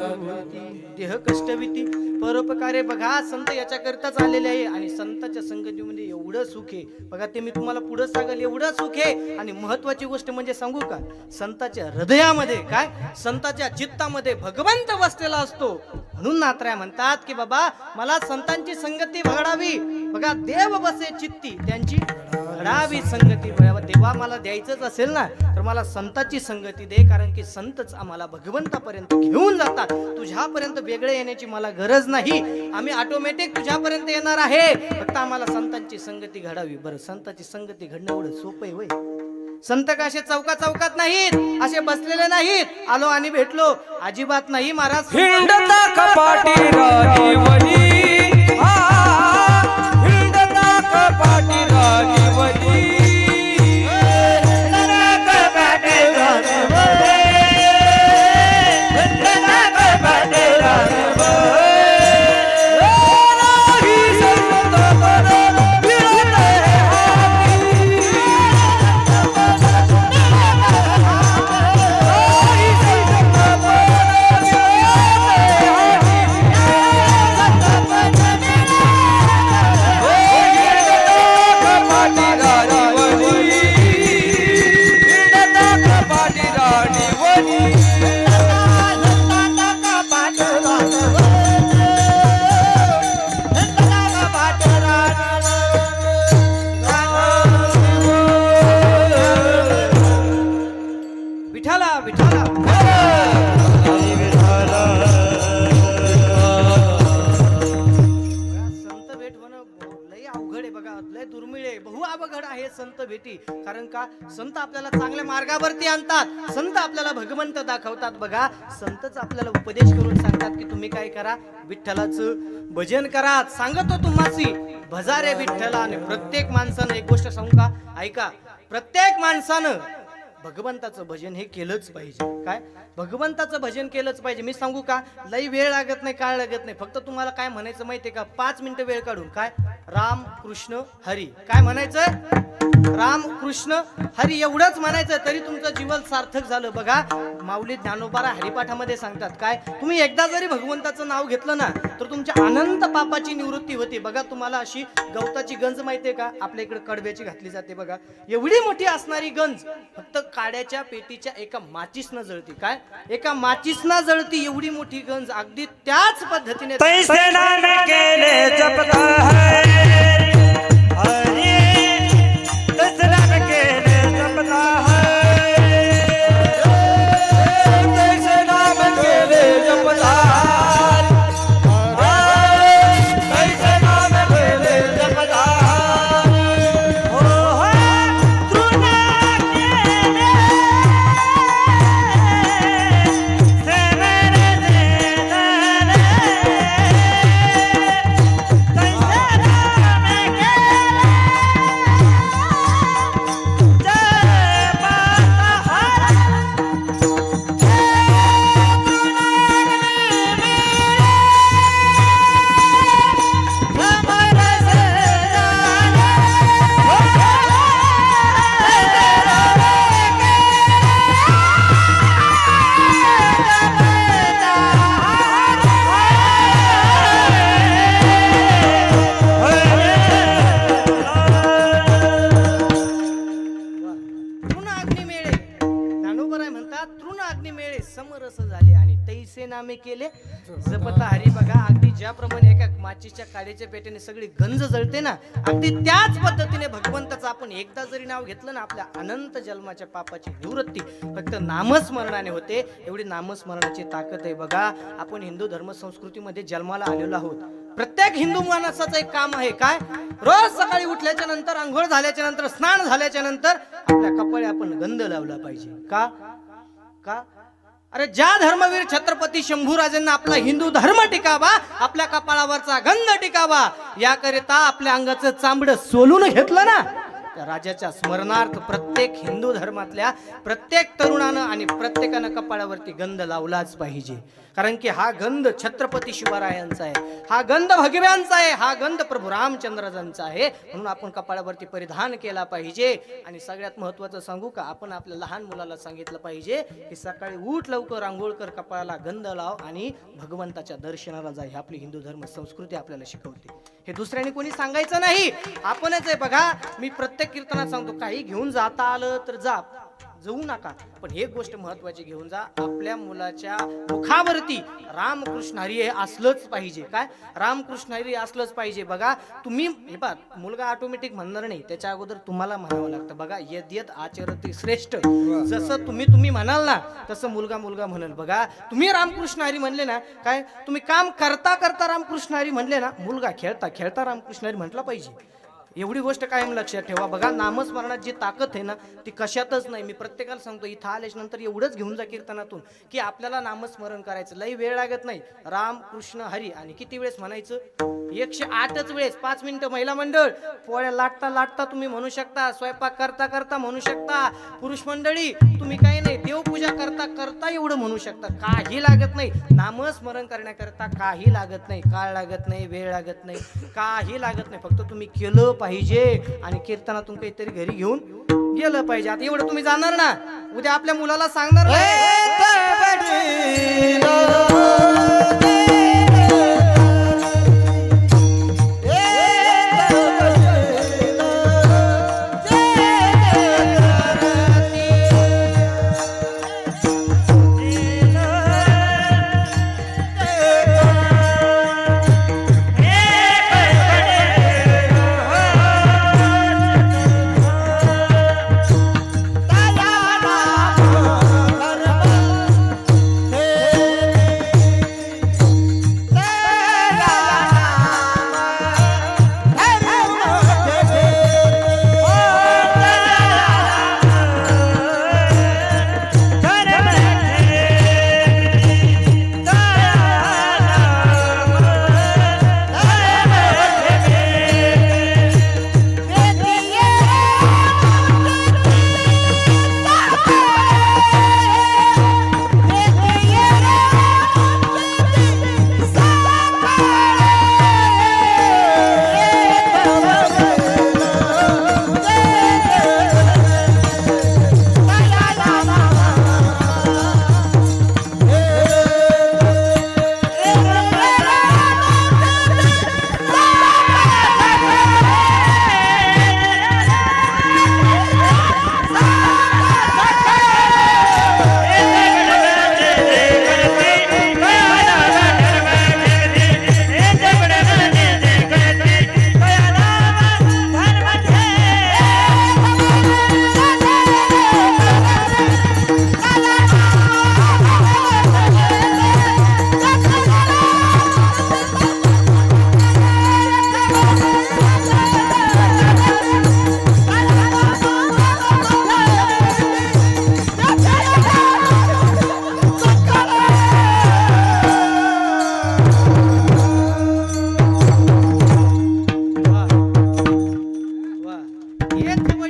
देह कष्टविती परोपकारे बघा संत याच्याकरताच आलेले आहे आणि संतांच्या संगतीमध्ये एवढं सुख आहे बघा ते मी तुम्हाला पुढे सांगेल एवढं सुख आहे आणि महत्वाची गोष्ट म्हणजे सांगू का संतांच्या हृदयामध्ये काय संतांच्या चित्तामध्ये भगवंत बसलेला असतो म्हणून नाथराय म्हणतात की बाबा मला संतांची संगती घडावी बघा देव बसे चित्ती त्यांची घडावी संगती देवा मला द्यायचंच असेल ना तर मला संतांची संगती दे कारण की संतच आम्हाला भगवंतापर्यंत घेऊन जातात तुझ्यापर्यंत वेगळे येण्याची मला गरज नाही आम्ही ऑटोमॅटिक तुझ्यापर्यंत येणार आहे फक्त आम्हाला संतांची संगती घडावी बरं संतांची संगती घडणं एवढं सोपं आहे होय संत का असे चौकात नाहीत असे बसलेले नाहीत आलो आणि भेटलो अजिबात नाही महाराज हिंडता कपाटी राजीवनी हिंडता कपाटी राजीवनी अवघड आहे संत भेटी. कारण का संत आपल्याला चांगल्या मार्गावरती आणतात, संत आपल्याला भगवंत दाखवतात. बघा संतच आपल्याला उपदेश करून सांगतात की तुम्ही काय करा, विठ्ठलाचं भजन करा. सांगतो तुम्हासी भजा रे विठ्ठला. आणि प्रत्येक माणसानं एक गोष्ट सांगू का, ऐका, प्रत्येक माणसानं भगवंताचं भजन हे केलंच पाहिजे. काय, भगवंताचं भजन केलंच पाहिजे. मी सांगू का, लई वेळ लागत नाही, काळ लागत नाही. फक्त तुम्हाला काय म्हणायचं माहितीये का, 5 मिनिटं वेळ काढून काय राम कृष्ण हरी, काय म्हणायचं, राम कृष्ण हरी एवढंच म्हणायचं, तरी तुमचं जीवन सार्थक झालं. बघा माऊली ज्ञानोबा हरिपाठामध्ये सांगतात काय, तुम्ही एकदा जरी भगवंताचं नाव घेतलं ना तर तुमच्या अनंत पापाची निवृत्ती होते. बघा तुम्हाला अशी गवताची गंज माहितीये का, आपल्या इकडे कडब्याची घातली जाते बघा, एवढी मोठी असणारी गंज फक्त काड्याच्या पेटीच्या एका माचीसनं जळती. काय, एका माचीसनं जळती एवढी मोठी गंज. अगदी त्याच पद्धतीने तैसे नाम केले जपता है हरी, तैसे नाम केले जपता है, तैसे नाम केले जपता है, तैसे नाम केले जपता नामे केले जपता हरी. बघा अगदी ज्याप्रमाणे एका माचीच्या काडीच्या पेटीने सगळी गंज जळते ना, अगदी त्याच पद्धतीने भगवंताचं आपण एकदा जरी नाव घेतलं ना, आपल्या अनंत जन्माच्या पापाची निवृत्ती फक्त नामस्मरणाने होते. एवढी नामस्मरणाची ताकद आहे. बघा आपण हिंदू धर्म संस्कृतीमध्ये जन्माला आलेलो आहोत. प्रत्येक हिंदू माणसाचं एक काम आहे काय, रोज सकाळी उठल्याच्या नंतर, आंघोळ झाल्याच्या नंतर, स्नान झाल्याच्या नंतर आपल्या कपाळी आपण गंध लावला पाहिजे. का का अरे ज्या धर्मवीर छत्रपती शंभूराजांना आपला हिंदू धर्म टिकावा, आपल्या कपाळावरचा गंध टिकावा, याकरिता आपल्या अंगाचं चांबड सोलून घेतलं ना, त्या राजाच्या स्मरणार्थ प्रत्येक हिंदू धर्मातल्या प्रत्येक तरुणानं आणि प्रत्येकानं कपाळावरती गंध लावलाच पाहिजे. कारण की हा गंध छत्रपती शिवरायांचा आहे, हा गंध भगव्यांचा आहे, हा गंध प्रभू रामचंद्राजांचा आहे. म्हणून आपण कपाळावरती परिधान केला पाहिजे. आणि सगळ्यात महत्वाचं सांगू का, आपण आपल्या लहान मुलाला सांगितलं पाहिजे की सकाळी उठ, लवकर आंघोळ कर, कपाळाला गंध लाव आणि भगवंताच्या दर्शनाला जा. ही आपली हिंदू धर्म संस्कृती आपल्याला शिकवते. हे दुसऱ्याने कोणी सांगायचं नाही, आपणच आहे. बघा मी प्रत्येक कीर्तनात सांगतो, काही घेऊन जाता आलं तर जा, जाऊ नका, पण एक गोष्ट महत्वाची घेऊन जा, आपल्या मुलाच्या मुखावरती रामकृष्ण हरी हे असलंच पाहिजे. काय, रामकृष्ण हरी असलंच पाहिजे. बघा तुम्ही हे बघा, मुलगा ऑटोमॅटिक म्हणणार नाही, त्याच्या अगोदर तुम्हाला म्हणावं लागतं. बघा यद यद आचरती श्रेष्ठ, जसं तुम्ही म्हणाल ना तसं मुलगा म्हणेल. बघा तुम्ही रामकृष्ण हरी म्हणले ना, काय तुम्ही काम करता करता रामकृष्ण हरी म्हणले ना, मुलगा खेळता खेळता रामकृष्ण हरी म्हटला पाहिजे. एवढी गोष्ट कायम लक्षात ठेवा. बघा नामस्मरणात जी ताकद आहे ना ती कशातच नाही. मी प्रत्येकाला सांगतो, इथं आल्याच्या नंतर एवढंच घेऊन जा कीर्तनातून की आपल्याला नामस्मरण करायचं, लई वेळ लागत नाही. राम कृष्ण हरी. आणि किती वेळेस म्हणायचं, 108च वेळेस. 5 मिनिटं. महिला मंडळ पोळ्या लाटता लाटता तुम्ही म्हणू शकता, स्वयंपाक करता करता म्हणू शकता, पुरुष मंडळी तुम्ही काही नाही, देवपूजा करता करता एवढं म्हणू शकता. काही लागत नाही नामस्मरण करण्याकरता, काही लागत नाही, काळ लागत नाही, वेळ लागत नाही, काही लागत नाही. फक्त तुम्ही केलं पाहिजे आणि कीर्तनातून काहीतरी घरी घेऊन गेलं पाहिजे. आता एवढं तुम्ही जाणार ना, उद्या आपल्या मुलाला सांगणार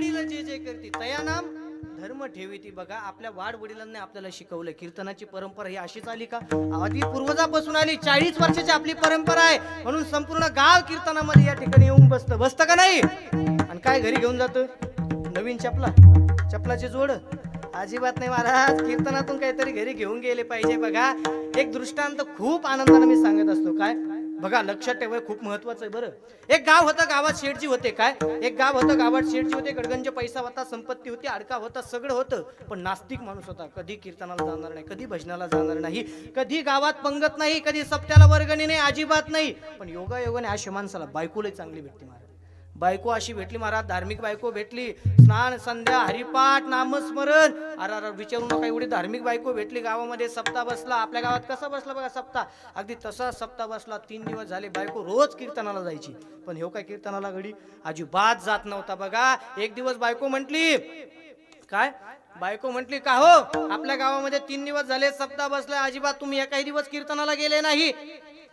वडील जे जे करती तया नाम धर्म ठेवी ती. बघा आपल्या वाड वडिलांनी आपल्याला शिकवलं. कीर्तनाची परंपरा ही अशीच आली का? आधी पूर्वजापासून आली. 40 वर्षाची आपली परंपरा आहे. म्हणून संपूर्ण गाव कीर्तनामध्ये या ठिकाणी येऊन बसतं का नाही? आणि काय घरी घेऊन जातं? नवीन चपलाची जोड? अजिबात नाही महाराज. कीर्तनातून काहीतरी घरी घेऊन गेले पाहिजे. बघा एक दृष्टांत खूप आनंदाने मी सांगत असतो. काय बघा लक्षात ठेवा, खूप महत्वाचं आहे बरं. एक गाव होतं, गावात शेठजी होते. काय एक गाव होतं, गावात शेठजी होते. गडगंज पैसा होता, संपत्ती होती, अडका होता, सगळं होतं. पण नास्तिक माणूस होता. कधी कीर्तनाला जाणार नाही, कधी भजनाला जाणार नाही, कधी गावात पंगत नाही, कधी सप्त्याला वर्गणी नाही, अजिबात नाही. पण योगायोगाने अशा माणसाला बायकोला चांगली भेटली महाराज. बायको अशी भेटली महाराज, धार्मिक बायको भेटली. स्नान संध्या हरिपाठ नामस्मरण, अरे विचारू नका एवढी धार्मिक बायको भेटली. गावामध्ये सप्ताह बसला. आपल्या गावात कसा बसला बघा सप्ताह, अगदी तसा सप्ताह बसला. 3 दिवस झाले बायको रोज कीर्तनाला जायची. पण हे काय कीर्तनाला घडी अजिबात जात नव्हता. बघा एक दिवस बायको म्हटली, काय बायको म्हटली का हो, आपल्या गावामध्ये 3 दिवस झाले सप्ताह बसलाय, अजिबात तुम्ही एकाही दिवस कीर्तनाला गेले नाही.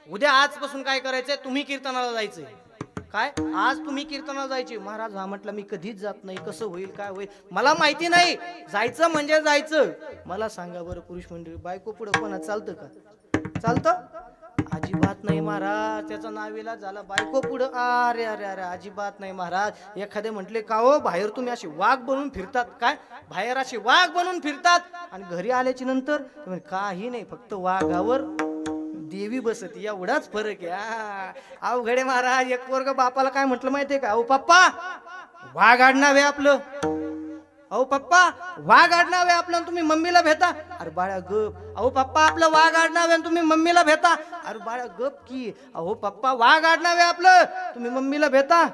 उद्या आजपासून काय करायचंय, तुम्ही कीर्तनाला जायचंय. काय आज तुम्ही कीर्तनाला जायचे? महाराज हा म्हटलं मी कधीच जात नाही, कसं होईल काय होईल मला माहिती नाही. जायचं म्हणजे जायचं. मला सांगा बरं पुरुष मंडळी, बायको पुढे कोणा चालतं का? चालतं? अजिबात नाही महाराज. त्याचा नावेला झाला बायको पुढं. अरे अरे अरे अजिबात नाही महाराज. एखादे म्हटले का हो बाहेर तुम्ही असे वाघ बनून फिरतात, काय बाहेर असे वाघ बनून फिरतात आणि घरी आल्याची नंतर काही नाही, फक्त वाघावर देवी बसती, एवढाच फरक आहे. अवघडे महाराज. एक वर्ग बापाला काय म्हटलं माहितीये का, अहो पप्पा वाघ आडनाव आहे आपलं. अहो पप्पा वाघ आडनाव आहे आपलं, तुम्ही मम्मीला भेटा. अरे बाळा गप. अहो पप्पा आपलं वाघ आडनाव आहे, तुम्ही मम्मीला भेटा. अरे बाळा गप की. अहो पप्पा वाघ आडनाव आहे आपलं, तुम्ही मम्मीला भेटा.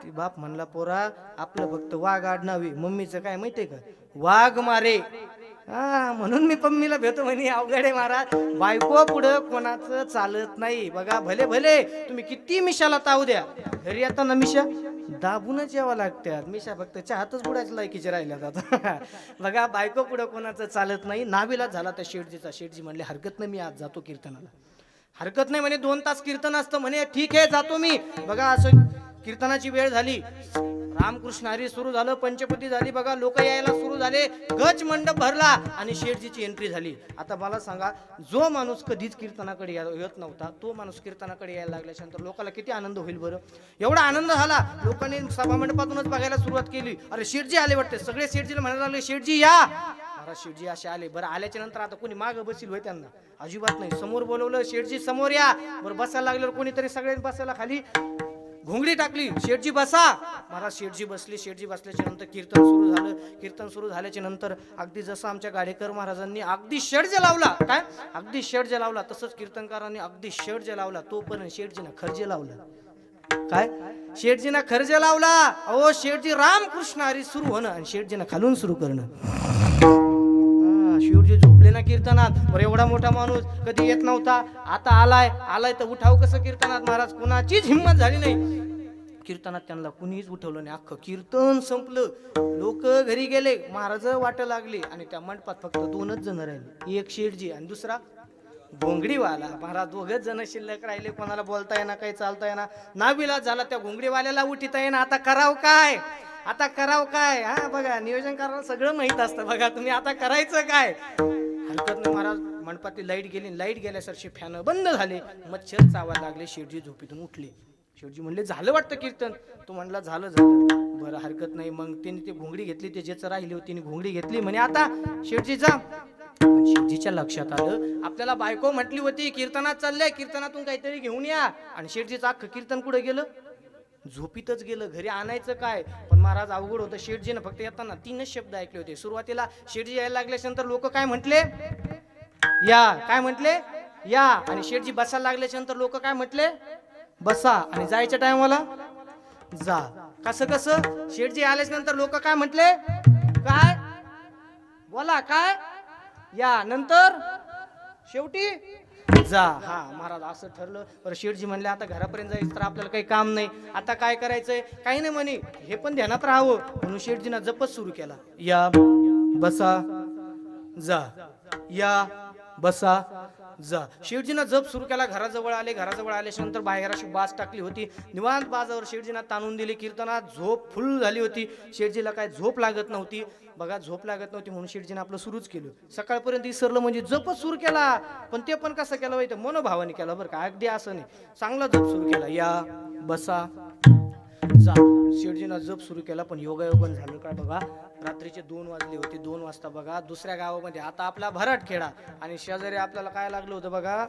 ती बाप म्हणला पोरा आपलं फक्त वाघ आडनाव आहे, मम्मीचं काय माहितीये का, वाघ मारे. हा म्हणून मी मम्मीला भेटतो म्हणे. अवघडे महाराज. बायको पुढं कोणाचं चालत नाही. बघा भले भले तुम्ही किती मिशाला ताव द्या, घरी आता ना मिशा दाबूनच यावं लागतात. मिशा फक्त चहातच बुडायच्या लायकीचे राहिल्या जातात. बघा बायको पुढं कोणाचं चालत नाही. नावीला झाला त्या शेठजीचा. शेठजी म्हणले हरकत नाही, मी आज जातो कीर्तनाला. हरकत नाही म्हणे, 2 तास कीर्तन असतं म्हणे. ठीक आहे जातो मी. बघा असं कीर्तनाची वेळ झाली, रामकृष्ण हरी सुरू झालं, पंचपती झाली. बघा लोक यायला सुरू झाले, गच मंडप भरला आणि शेठजीची एंट्री झाली. आता मला सांगा, जो माणूस कधीच कीर्तनाकडे येत नव्हता तो माणूस कीर्तनाकडे यायला लागल्यानंतर लोकांना किती आनंद होईल बरं. एवढा आनंद झाला, लोकांनी सभा मंडपातूनच बघायला सुरुवात केली. अरे शेठजी आले वाटते. सगळे शेठजीला म्हणायला लागले शेठजी या. महाराज शेठजी असे आले. बरं आल्याच्या नंतर आता कोणी मागं बसील होय त्यांना? अजिबात नाही. समोर बोलवलं, शेठजी समोर या. बरं बसायला लागल्यावर कोणीतरी सगळ्यांनी बसायला खाली घोंगडी टाकली, शेठजी बसा. महाराज शेठजी बसले. शेठजी बसल्याच्या नंतर कीर्तन सुरू झालं. कीर्तन सुरू झाल्याच्या नंतर अगदी जसं आमच्या गाडेकर महाराजांनी अगदी षड्ज लावला, काय अगदी षड्ज लावला, तसंच कीर्तनकारांनी अगदी षड्ज लावला. तो पण शेठजीनं खर्ज लावला. काय शेठजीनं खर्ज लावला. अहो शेठजी रामकृष्ण हरी सुरू होणं आणि शेठजीनं खालून सुरू करणं. शेठजी झोपले ना कीर्तनात. बरं एवढा मोठा माणूस कधी येत नव्हता, आता आलाय तर उठाव कसं कीर्तनात. महाराज कोणाचीच हिंमत झाली नाही. कीर्तनात त्यांना कुणीच उठवलं नाही. अख्खं कीर्तन संपलं, लोक घरी गेले, महाराज वाट लागली आणि त्या मंडपात फक्त 2च जण राहिले. एक शेठजी आणि दुसरा घोंगडीवाला. महाराज 2घच जण शिल्लक राहिले. कोणाला बोलता येणार, काही चालता येणार. नाविलाज झाला. त्या घोंगडीवाल्याला उठिता येणार. आता कराव काय, आता कराव काय. हा बघा नियोजन करायला सगळं माहित असतं. बघा तुम्ही आता करायचं काय. हरकत नाही महाराज. मंडपातली लाईट गेली. लाईट गेल्यासारखे फॅन बंद झाले. मच्छर चावायला लागले. शेठजी झोपेतून उठले. शेठजी म्हणले झालं वाटतं कीर्तन. तो म्हणला झालं. बरं हरकत नाही. मग त्यांनी ती घोंगडी घेतली, ते ज्याचं राहिली होती तिने घोंगडी घेतली. म्हणे आता शेठजी जा. पण शेठजीच्या लक्षात आलं आपल्याला बायको म्हटली होती कीर्तनात चाललंय, कीर्तनातून काहीतरी घेऊन या. आणि शेठजीचं अख्खं कीर्तन कुठे गेलं, झोपीतच गेलं. घरी आणायचं काय. पण महाराज अवघड होतं. शेठजीनं फक्त येताना 3च शब्द ऐकले होते. सुरुवातीला शेठजी यायला लागल्यानंतर लोक काय म्हटले, या. काय म्हटले, या. आणि शेठजी बसायला लागल्याच्या नंतर लोक काय म्हटले, बसा. आणि जायच्या टायमाला जा. कसं शेठजी आल्याच्या नंतर लोक काय म्हटले, काय बोला, काय या, नंतर शेवटी जा. हा महाराज असं ठरलं. बरं शेठजी म्हणले आता घरापर्यंत जायचं तर आपल्याला काही काम नाही, आता काय करायचंय, काही नाही म्हणे, हे पण ध्यानात राहावं. म्हणून शेठजीनं जपच सुरू केला. या बसा, जा, या बसा, जा. शेठजीनं जप सुरू केला. घराजवळ आले. घराजवळ आल्यानंतर बाहेर अशी बाज टाकली होती. निवांत बाजावर शेठजीनं ताणून दिली. कीर्तनात झोप फुल झाली होती. शेठजीला काय झोप लागत नव्हती. बघा झोप लागत नव्हती म्हणून शेठजीनं आपलं सुरूच केलं. सकाळपर्यंत विसरलं म्हणजे जपच सुरू केला. पण ते पण कसं केलं माहिती, मनोभावाने केला बरं का, अगदी असं नाही. चांगला जप सुरू केला. या बसा जा. शेठजीनं जप सुरू केला. पण योगायोगन झालं काय बघा, रात्रीचे 2 वाजले होते. 2 वाजता बघा दुसऱ्या गावामध्ये, आता आपला भराटखेडा आणि शेजारी आपल्याला काय लागलं होतं बघा,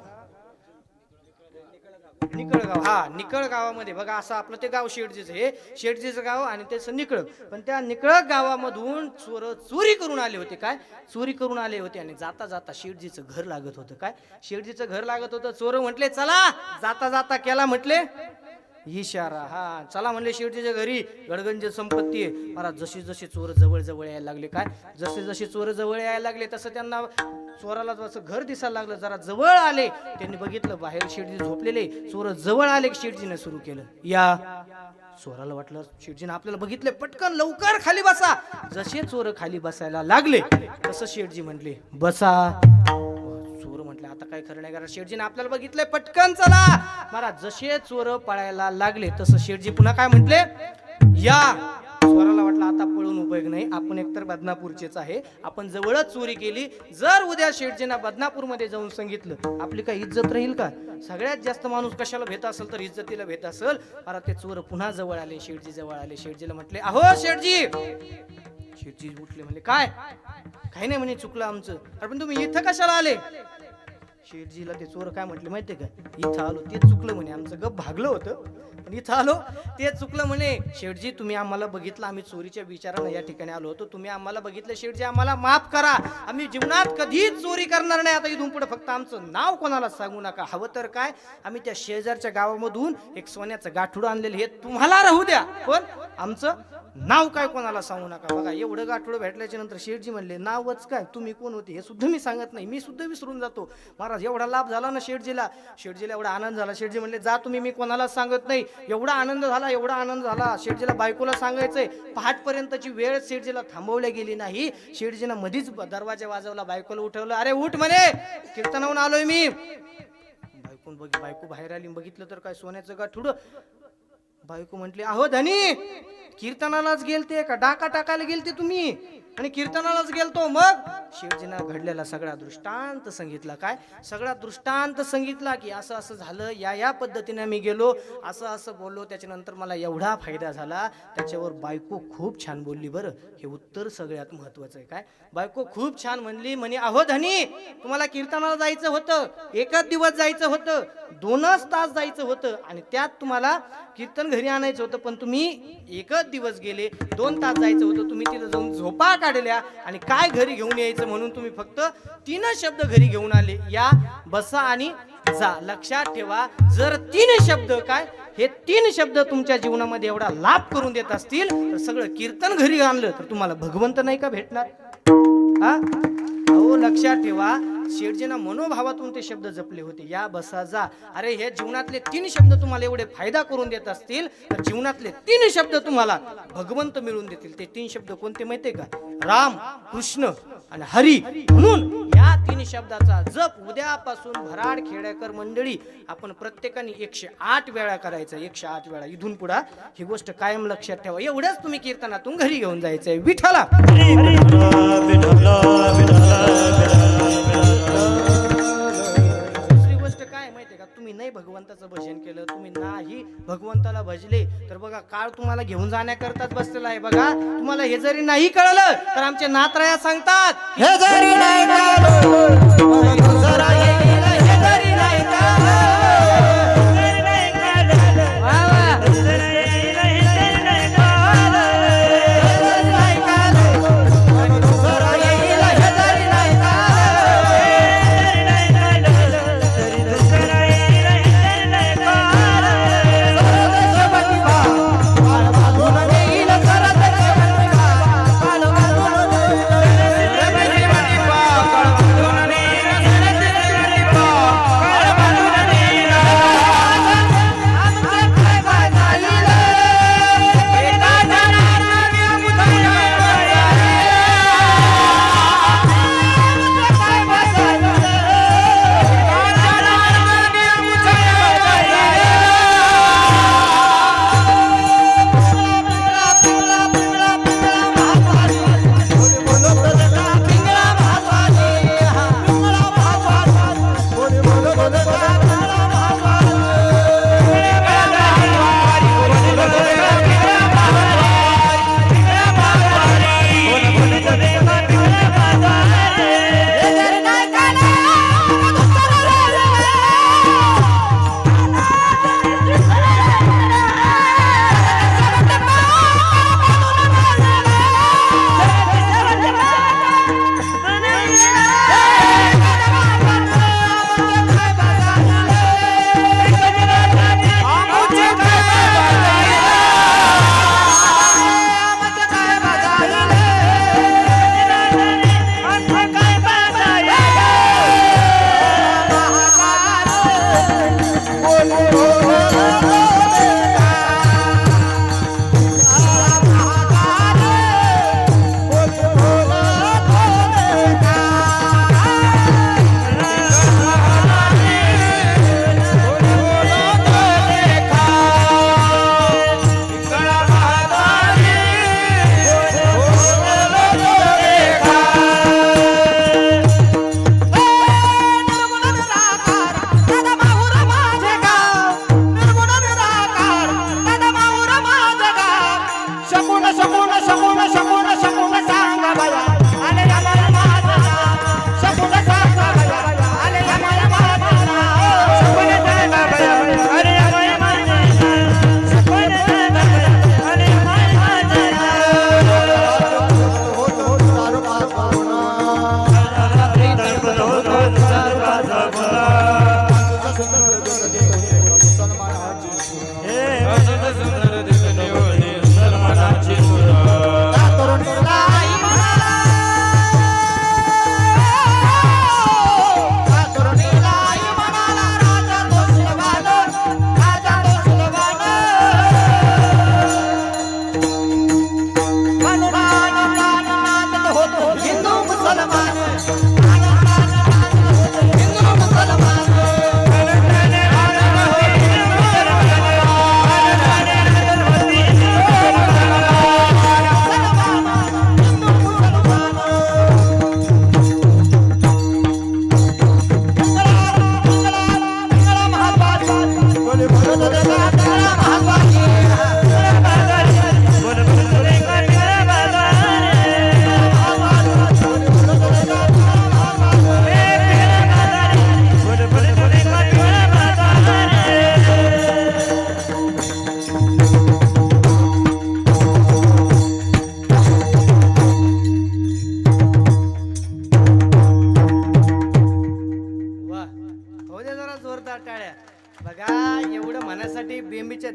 निकळगाव. हा, निकळ गावामध्ये बघा असं आपलं ते गाव शेठजीचं, हे शेठजीचं गाव आणि त्याचं निकळ. पण त्या निकळ गावामधून चोर चोरी करून आले होते. काय चोरी करून आले होते आणि जाता जाता शेठजीचं घर लागत होतं. काय शेठजीचं घर लागत होतं. चोर म्हटले चला, जाता जाता केला म्हटले इशारा. हा, चला म्हणले शेठजीच्या घरी. गडगंज संपत्ती आहे. मला जशी जशी चोर जवळ जवळ यायला लागले, काय जसे जसे चोर जवळ यायला लागले तसं त्यांना चोराला जसं घर दिसायला लागलं. जरा जवळ आले, त्यांनी बघितलं बाहेर शेठजी झोपलेले. चोर जवळ आले की शेठजीनं सुरू केलं या. चोराला वाटलं शेठजीनं आपल्याला बघितले, पटकन लवकर खाली बसा. जसे चोर खाली बसायला लागले तसं शेठजी म्हटले बसा. चोर म्हटले आता काय खरं नाही, कारण शेठजीने आपल्याला बघितलंय, पटकन चला. मला जसे चोर पळायला लागले तसं शेठजी पुन्हा काय म्हटले या. चोराला वाटलं आता पळून उपयोग नाही, आपण एकतर बदनापूरचेच आहे, आपण जवळच चोरी केली. जर उद्या शेठजींना बदनापूरमध्ये जाऊन सांगितलं आपली काय इज्जत राहील का? सगळ्यात जास्त माणूस कशाला भेट असेल तर इज्जतीला भेट असेल. मला ते चोर पुन्हा जवळ आले. शेठजी जवळ आले. शेठजीला म्हटले अहो शेठजी. शेठजी उठले, म्हणले काय? काही नाही म्हणे, चुकलं आमचं. अरे पण तुम्ही इथं कशाला आले? शेठजीला ते चोर काय म्हटले माहितीये का, इथं आलो ते चुकलं म्हणे, आमचं गप भागलं होतं पण इथं आलो ते चुकलं म्हणे. शेठजी तुम्ही आम्हाला बघितलं, आम्ही चोरीच्या विचारानं या ठिकाणी आलो होतो, तुम्ही आम्हाला बघितलं शेठजी, आम्हाला माफ करा. आम्ही जीवनात कधीच चोरी करणार नाही आता इथून पुढे. फक्त आमचं नाव कोणाला सांगू नका. हवं तर काय, आम्ही त्या शेजारच्या गावामधून एक सोन्याचं गाठुडं आणलेलं, हे तुम्हाला राहू द्या, पण आमचं नाव काय कोणाला सांगू नका. बघा एवढं गाठुडं भेटल्याच्या नंतर शेठजी म्हणले नावच काय, तुम्ही कोण होते हे सुद्धा मी सांगत नाही, मी सुद्धा विसरून जातो. महाराज एवढा लाभ झाला ना शेठजीला. शेठजीला एवढा आनंद झाला. शेठजी म्हणले जा तुम्ही, मी कोणाला सांगत नाही. एवढा आनंद झाला, एवढा आनंद झाला. शेठजीला बायकोला सांगायचंय. पहाटपर्यंतची वेळ शेठजीला थांबवल्या गेली नाही. शेठजीनं मधीच दरवाजा वाजवला, बायकोला उठवलं. अरे उठ म्हणे, कीर्तनावरून आलोय मी. बायको बाहेर आली, बघितलं तर काय सोन्याचं गाठुडं. बायको म्हटली अहो धनी, कीर्तनालाच गेलते का डाका टाकायला गेलते तुम्ही? आणि कीर्तनालाच गेलतो. मग शेठजीनं घडलेला सगळा दृष्टांत सांगितला. काय सगळा दृष्टांत सांगितला की असं असं झालं, या पद्धतीने मी गेलो, असं असं बोललो, त्याच्यानंतर मला एवढा फायदा झाला. त्याच्यावर बायको खूप छान बोलली. बरं हे उत्तर सगळ्यात महत्वाचं आहे. काय बायको खूप छान म्हणली, म्हणे अहो धनी तुम्हाला कीर्तनाला जायचं होतं, एकच दिवस जायचं होतं, 2च तास जायचं होतं आणि त्यात तुम्हाला कीर्तन घरी आणायचं होतं, पण तुम्ही एकच दिवस गेले, 2 तास जायचं होतं, तुम्ही तिथं जाऊन झोपा काढल्या आणि काय घरी घेऊन यायचं म्हणून तुम्ही फक्त 3 शब्द घरी घेऊन आले, या बसा आणि जा. लक्षात ठेवा, जर 3 शब्द, काय हे 3 शब्द तुमच्या जीवनामध्ये एवढा लाभ करून देत असतील तर सगळं कीर्तन घरी आणलं तर तुम्हाला भगवंत नाही का भेटणार? हा हो, लक्षात ठेवा. शेठजींना मनोभावातून ते शब्द जपले होते, या बसा जा. अरे हे जीवनातले 3 शब्द तुम्हाला एवढे फायदा करून देत असतील तर जीवनातले 3 शब्द तुम्हाला भगवंत मिळून देतील. ते 3 शब्द कोणते माहितीये का? राम, कृष्ण आणि हरी. म्हणून या 3 शब्दाचा जप उद्यापासून भराड खेड्याकर मंडळी आपण प्रत्येकाने 108 वेळा करायचा. 108 वेळा इथून पुढे ही गोष्ट कायम लक्षात ठेवा. एवढंच तुम्ही कीर्तनातून घरी घेऊन जायचंय. विठ्ठला दुसरी गोष्ट काय माहितीये का, तुम्ही नाही भगवंताचं भजन केलं, तुम्ही नाही भगवंताला भजले तर बघा काळ तुम्हाला घेऊन जाण्याकरताच बसलेला आहे. बघा तुम्हाला हे जरी नाही कळलं तर आमचे नाथराया सांगतात, हे जरी नाही कळलं, जरा येईल, हे जरी नाही कळलं,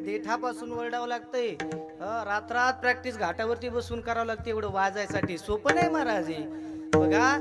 देठापासून वरडावं लागतंय. रात्रात प्रॅक्टिस घाटावरती बसून करावं लागते एवढं वाजायसाठी. सोपं नाही महाराज हे. बघा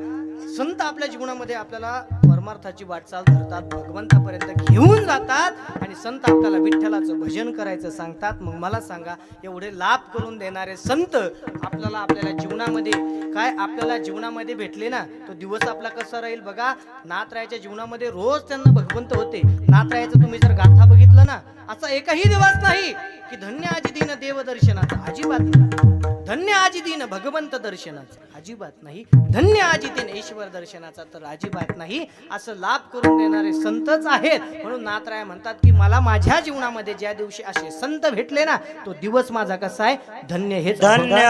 संत आपल्या जीवनामध्ये आपल्याला परमार्थाची वाटचाल धरतात, भगवंतापर्यंत घेऊन जातात आणि संत आपल्याला विठ्ठलाचं भजन करायचं सांगतात. मग मला सांगा, एवढे लाभ करून देणारे संत आपल्याला जीवनामध्ये काय आपल्याला जीवनामध्ये भेटले ना, तो दिवस आपला कसा राहील बघा. नाथरायाच्या जीवनामध्ये रोज त्यांना भगवंत होते. नाथरायाचं तुम्ही जर गाथा बघितलं ना, असा एकही दिवस नाही की धन्य आजी दीन देव दर्शनाचा, अजिबात नाही. धन्य आजी दीन भगवंत दर्शनाचा, अजिबात नाही. धन्य आजी दीन ईश्वर दर्शनाचा, तर अजिबात नाही. असं लाभ करून देणारे संतच आहेत. म्हणून नाथराय म्हणतात की मला माझ्या जीवनामध्ये ज्या दिवशी असे संत भेटले ना, तो दिवस माझा कसा आहे, धन्य. हेच धन्य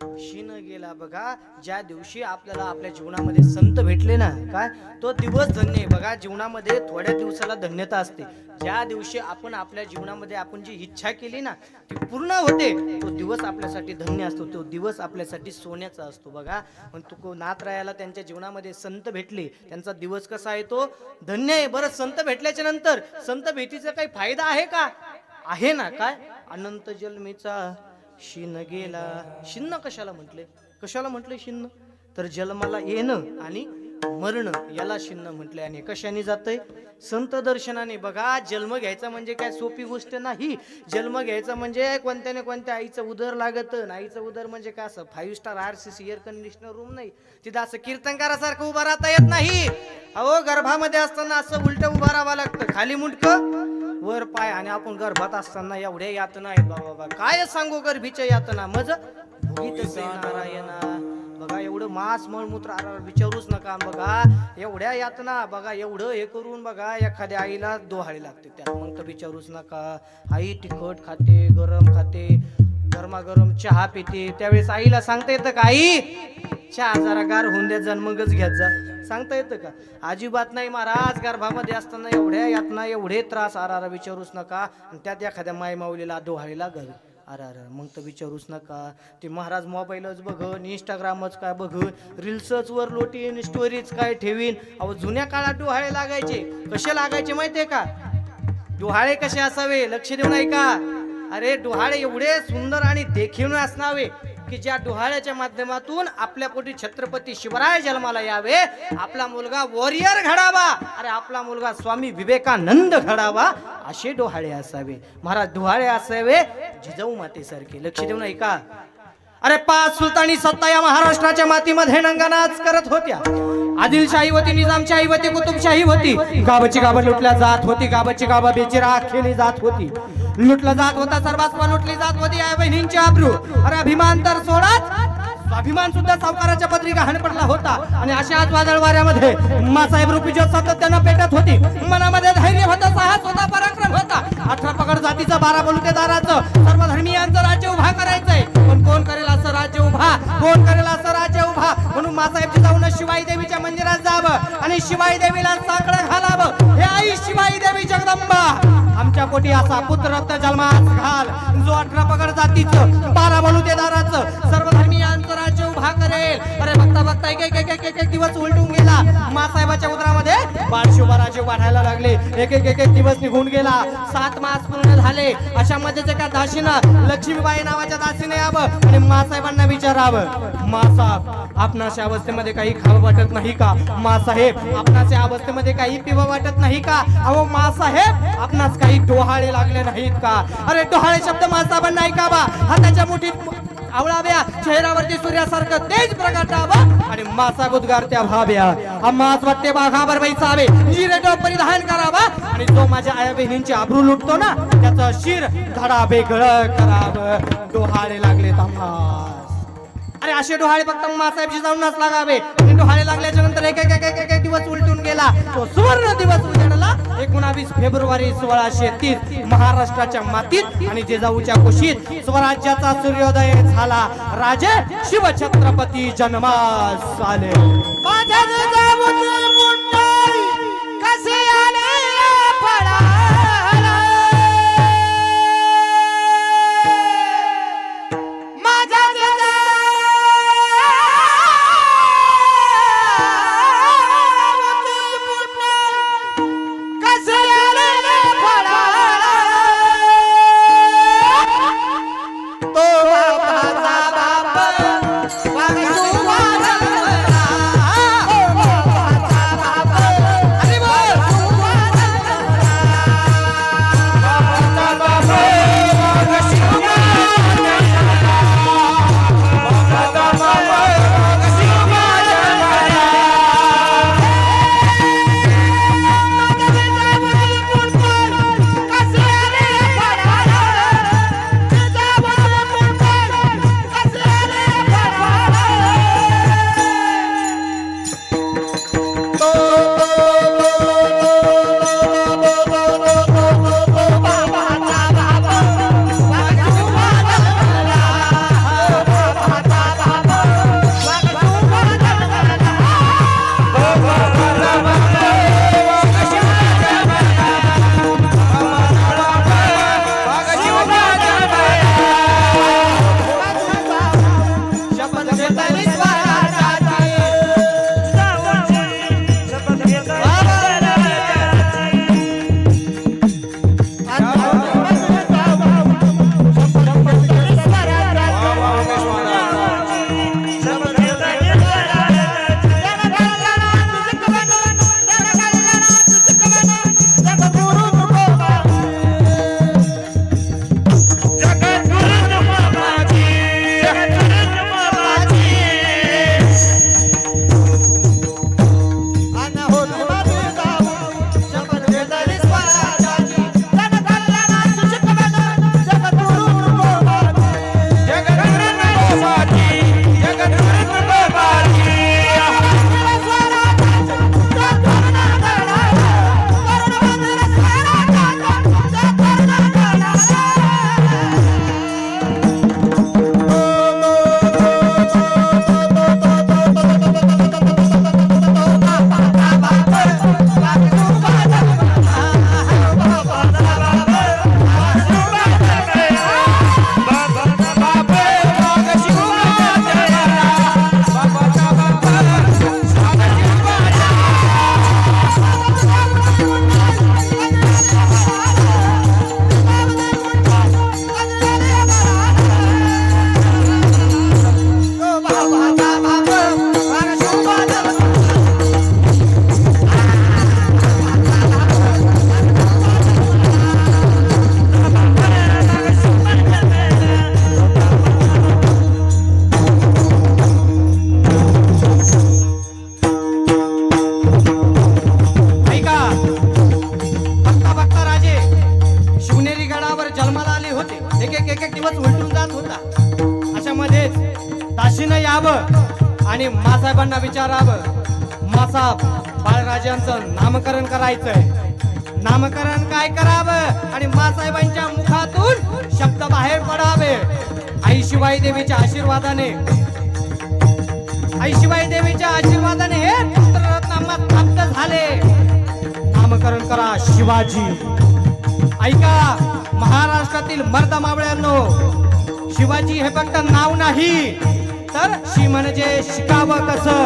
क्षीण गेला. बघा ज्या दिवशी आपल्याला आपल्या जीवनामध्ये संत भेटले ना, काय तो दिवस धन्य आहे. बघा जीवनामध्ये थोड्या दिवसाला धन्यता असते. ज्या दिवशी आपण आपल्या जीवनामध्ये आपण जी इच्छा केली ना ती पूर्ण होते, तो दिवस आपल्यासाठी धन्य असतो, तो दिवस आपल्यासाठी सोन्याचा असतो. बघा पण तू नाथरायाला त्यांच्या जीवनामध्ये संत भेटले, त्यांचा दिवस कसा आहे, तो धन्य आहे. बरं संत भेटल्याच्या नंतर संत भेटीचा काही फायदा आहे का? आहे ना. काय अनंत जन्मीचा शिन गेला. शिन्न कशाला म्हटले, कशाला म्हटले शिन्न? तर जन्माला येणं आणि मरण याला शिन्न म्हटले. आणि कशाने जातंय? संत दर्शनाने. बघा जन्म घ्यायचा म्हणजे काय सोपी गोष्ट नाही. जन्म घ्यायचा म्हणजे कोणत्या ना कोणत्या आईचं उदर लागत. आईचं उदर म्हणजे काय असं 5 star RCC air conditioner room नाही, तिथं असं कीर्तनकारासारखं उभा राहता येत नाही. अहो गर्भामध्ये असताना असं उलट उभा राहावं लागतं, खाली मुंडकं वर पाय. आणि आपण गर्भात असताना एवढ्या यातना आहेत बाबा, काय सांगू गर्भीच्या यातना. मज भोगीत से नारायणा. बघा एवढं मांस मळमूत्र विचारूच नका. बघा एवढ्या यातना, बघा एवढं हे करून बघा एखाद्या आईला डोहाळी लागते त्यात, मग तर विचारूच नका. आई तिखट खाते, गरम खाते, गरमागरम चहा पिते. त्यावेळेस आईला सांगता येतं का आई चहा जरा गार होऊन द्या जा, मगच घ्यात जा. सांगता येतं का? अजिबात नाही महाराज. गर्भामध्ये असताना एवढ्या यातना एवढे त्रास आरारा विचारूच नका. आणि त्यात एखाद्या माय माऊलीला डोहाळी लागल, अरे अरे मग तर विचारूच नका. ते महाराज मोबाईलच बघन, इंस्टाग्रामच काय बघन, रील्सच वर लोटीन, स्टोरीज काय ठेवीन. अहो जुन्या काळात डोहाळे लागायचे. कसे लागायचे माहितीये का? डोहाळे कसे असावे लक्ष देऊ नाही का? अरे डोहाळे एवढे सुंदर आणि देखील असणावे की ज्या डोहाळ्याच्या माध्यमातून आपल्या पोटी छत्रपती शिवराय जन्माला यावे, आपला मुलगा वॉरियर घडावा, अरे आपला मुलगा स्वामी विवेकानंद घडावा, असे डोहाळे असावे महाराज. डोहाळे असावे जिजाऊ मातेसारखे. लक्ष देऊ नाही का? अरे 5 सुलतानी सत्ता या महाराष्ट्राच्या मातीमध्ये नंगानाच करत होत्या. आदिलशाही होती, निजामशाही होती, कुतुबशाही होती. गावाची गावं लुटल्या जात होती, गावाची गावं बेचिराख केली जात होती. लुटला जात होता, सर्वास्व लुटली जात होती. या बहिणींची आबरू, अरे अभिमान तर सोडाच, स्वाभिमान सुद्धा सावकाराच्या पत्रिका हाण पडला होता. आणि अशाच वादळ वाऱ्यामध्ये मासाहेब रूपी ज्योत सातत्यानं पेटत होती. मनामध्ये धैर्य होतं, साहस होता, पराक्रम होता. 18 पगड जातीचं, 12 बलुतेदाराचं, सर्व धर्मीयांचं राज्य उभा करायचंय. पण कोण करेल असं राज्य उभा? कोण करेल असं राज्य उभा? म्हणून मासाहेबची जाऊन शिवाई देवीच्या मंदिरात जावं आणि शिवाई देवीला साकडं घालावं. हे आई शिवाई देवी जगदंबा, आमच्या पोटी असा पुत्ररत्न जन्मास घाल, जो 18 पगड जातीचं, 12 बलुतेदाराचं, सर्व धर्मीयांचं राज्य उभा करेल. अरे बघता बघता एक दिवस उलटून गेला. मासाहेबाच्या उदरामध्ये बाळशिवराजे वाढायला लागले. एक दिवस निघून गेला. 7 मास पूर्ण झाले. अशा मध्येच एका दासीनं, लक्ष्मीबाई नावाच्या दासीने यावं आणि मासाहेबांना विचारावं, मासाहेब आपणाच्या अवस्थेमध्ये काही खावं वाटत नाही का? मासाहेब आपणाच्या अवस्थेमध्ये काही पिवं वाटत नाही का? अहो मासाहेब आपणास काही डोहाळे लागले नाहीत का? अरे डोहाळे शब्द मासाहेबांना ऐकावा. हाताच्या मुठीत आवळाव्या, चेहऱ्यावरती सूर्यासारखं तेज प्रगटावं आणि मासा उद्गार त्या व्हाव्या. आम्हास वाटते बाघावर बैसावे, जिरेटो परिधान करावा आणि जो माझ्या आया बहिणींची आबरू लुटतो ना, त्याचं शिर धडा बेगळं करावं. डोहाळे लागले आम्हास. अरे असे डोहाळे फक्त मासाहेबची जाऊनच लागावे. आणि डोहाळे लागल्याच्या नंतर एक दिवस उलटून गेला. तो सुवर्ण दिवस उजाडला 19 फेब्रुवारी 1630 महाराष्ट्राच्या मातीत आणि जिजाऊच्या कुशीत स्वराज्याचा सूर्योदय झाला. राजे शिवछत्रपती जन्मास आले. माझ्या जिजाऊचे मुंडई कसे आले फळाला. माझ्या दाशीनं यावं आणि मासाहेबांना विचारावं, मासाहेब बाळराजांचं नामकरण करायचंय. नामकरण काय करावं आणि मासाहेबांच्या मुखातून शब्द बाहेर पडावे. आई शिवाई देवीच्या आशीर्वादाने, आई शिवाई देवीच्या आशीर्वादाने हे पुत्ररत्नांना प्राप्त झाले. नामकरण करा शिवाजी. ऐका महाराष्ट्रातील मर्द मावळ्यांनो, शिवाजी हे फक्त नाव नाही, तर शी म्हणजे शिकावं कसं,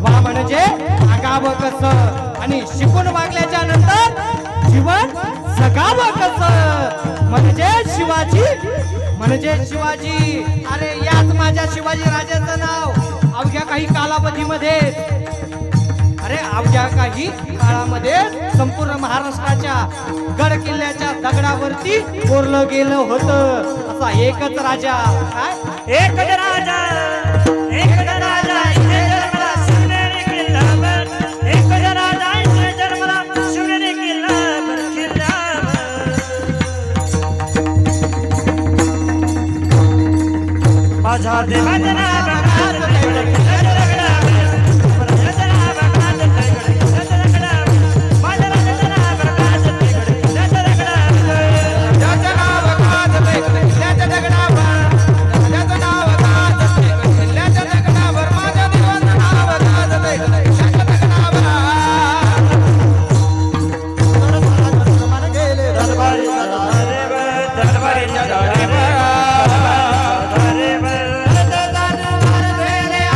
वा म्हणजे आगावं कसं, आणि शिकून वागल्याच्या नंतर जीवन जगावं कसं, म्हणजे शिवाजी, म्हणजे शिवाजी. अरे याच माझ्या शिवाजी राजाचं नाव अवघ्या काही कालावधीमध्ये, अरे अवघ्या काही काळामध्ये संपूर्ण महाराष्ट्राच्या गड किल्ल्याच्या दगडावरती कोरलं गेलं होतं. असा एकच राजा, काय एकच राजा, एकच राजा इथे जन्मला शिवनेरी किल्ल्यावर. एकच राजा इथे जन्मला शिवनेरी किल्ल्यावर, किल्ल्यावर. माझा देवाचं नाव बघाच दगड किल्ल्याच्या दगडावर. माझ्या नाव बघाच दगड किल्ल्याच्या दगडावर. माझ्या राजाचं नाव बघाच दगड किल्ल्याच्या दगडावर. त्याचं नाव गाज दगड किल्ल्याच्या दगडावर. त्याचं नाव गाज दगड किल्ल्याच्या दगडावर. माझ्या देवाचं नाव गाज दगड किल्ल्याच्या दगडावर. गेले दरबारी दरबारीच्या दारेवर.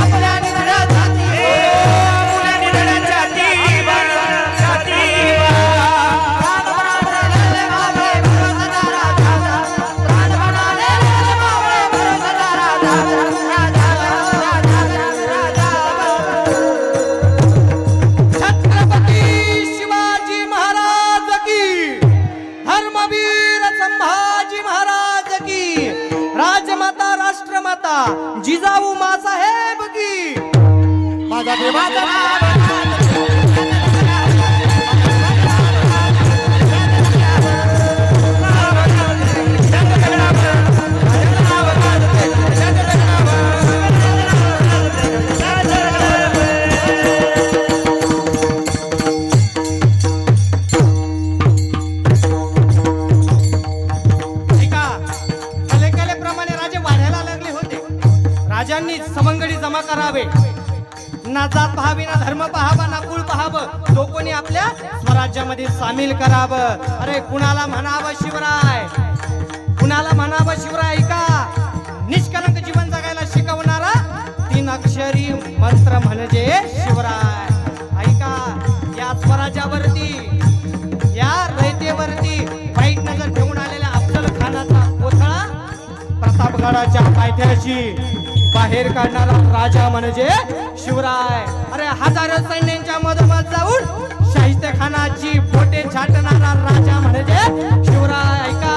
आपल्या निधड्यासाठी, आपल्या निधड्यासाठी छत्रपती शिवाजी महाराज की, धर्मवीर संभाजी महाराज की, राजमाता राष्ट्रमाता जिजाऊ मासाहेब की. माझा देवाचा नाव ऐका, कलेकलेप्रमाणे राजे वाढायला लागले होते. राजांनी सवंगडी जमा करावे. ना जात पाहावी, ना धर्म पाहावा, ना कुळ पाहावं, जो कोणी आपल्या स्वराज्यामध्ये सामील करावं. अरे कुणाला म्हणावं शिवराय, कुणाला म्हणावं शिवराय. ऐका, निष्कलंक जीवन जगायला शिकवणारा 3 अक्षरी मंत्र म्हणजे शिवराय. ऐका, या स्वराज्यावरती, या रयतेवरती वाईट नजर ठेवून आलेल्या अफजल खानाचा कोथळा प्रतापगडाच्या पायथ्याशी बाहेर काढणारा राजा म्हणजे शिवराय. अरे हजारो सैन्यांच्या मधोमध जाऊन शाहिस्ते खानाची बोटे छाटणारा राजा म्हणजे शिवराय. ऐका,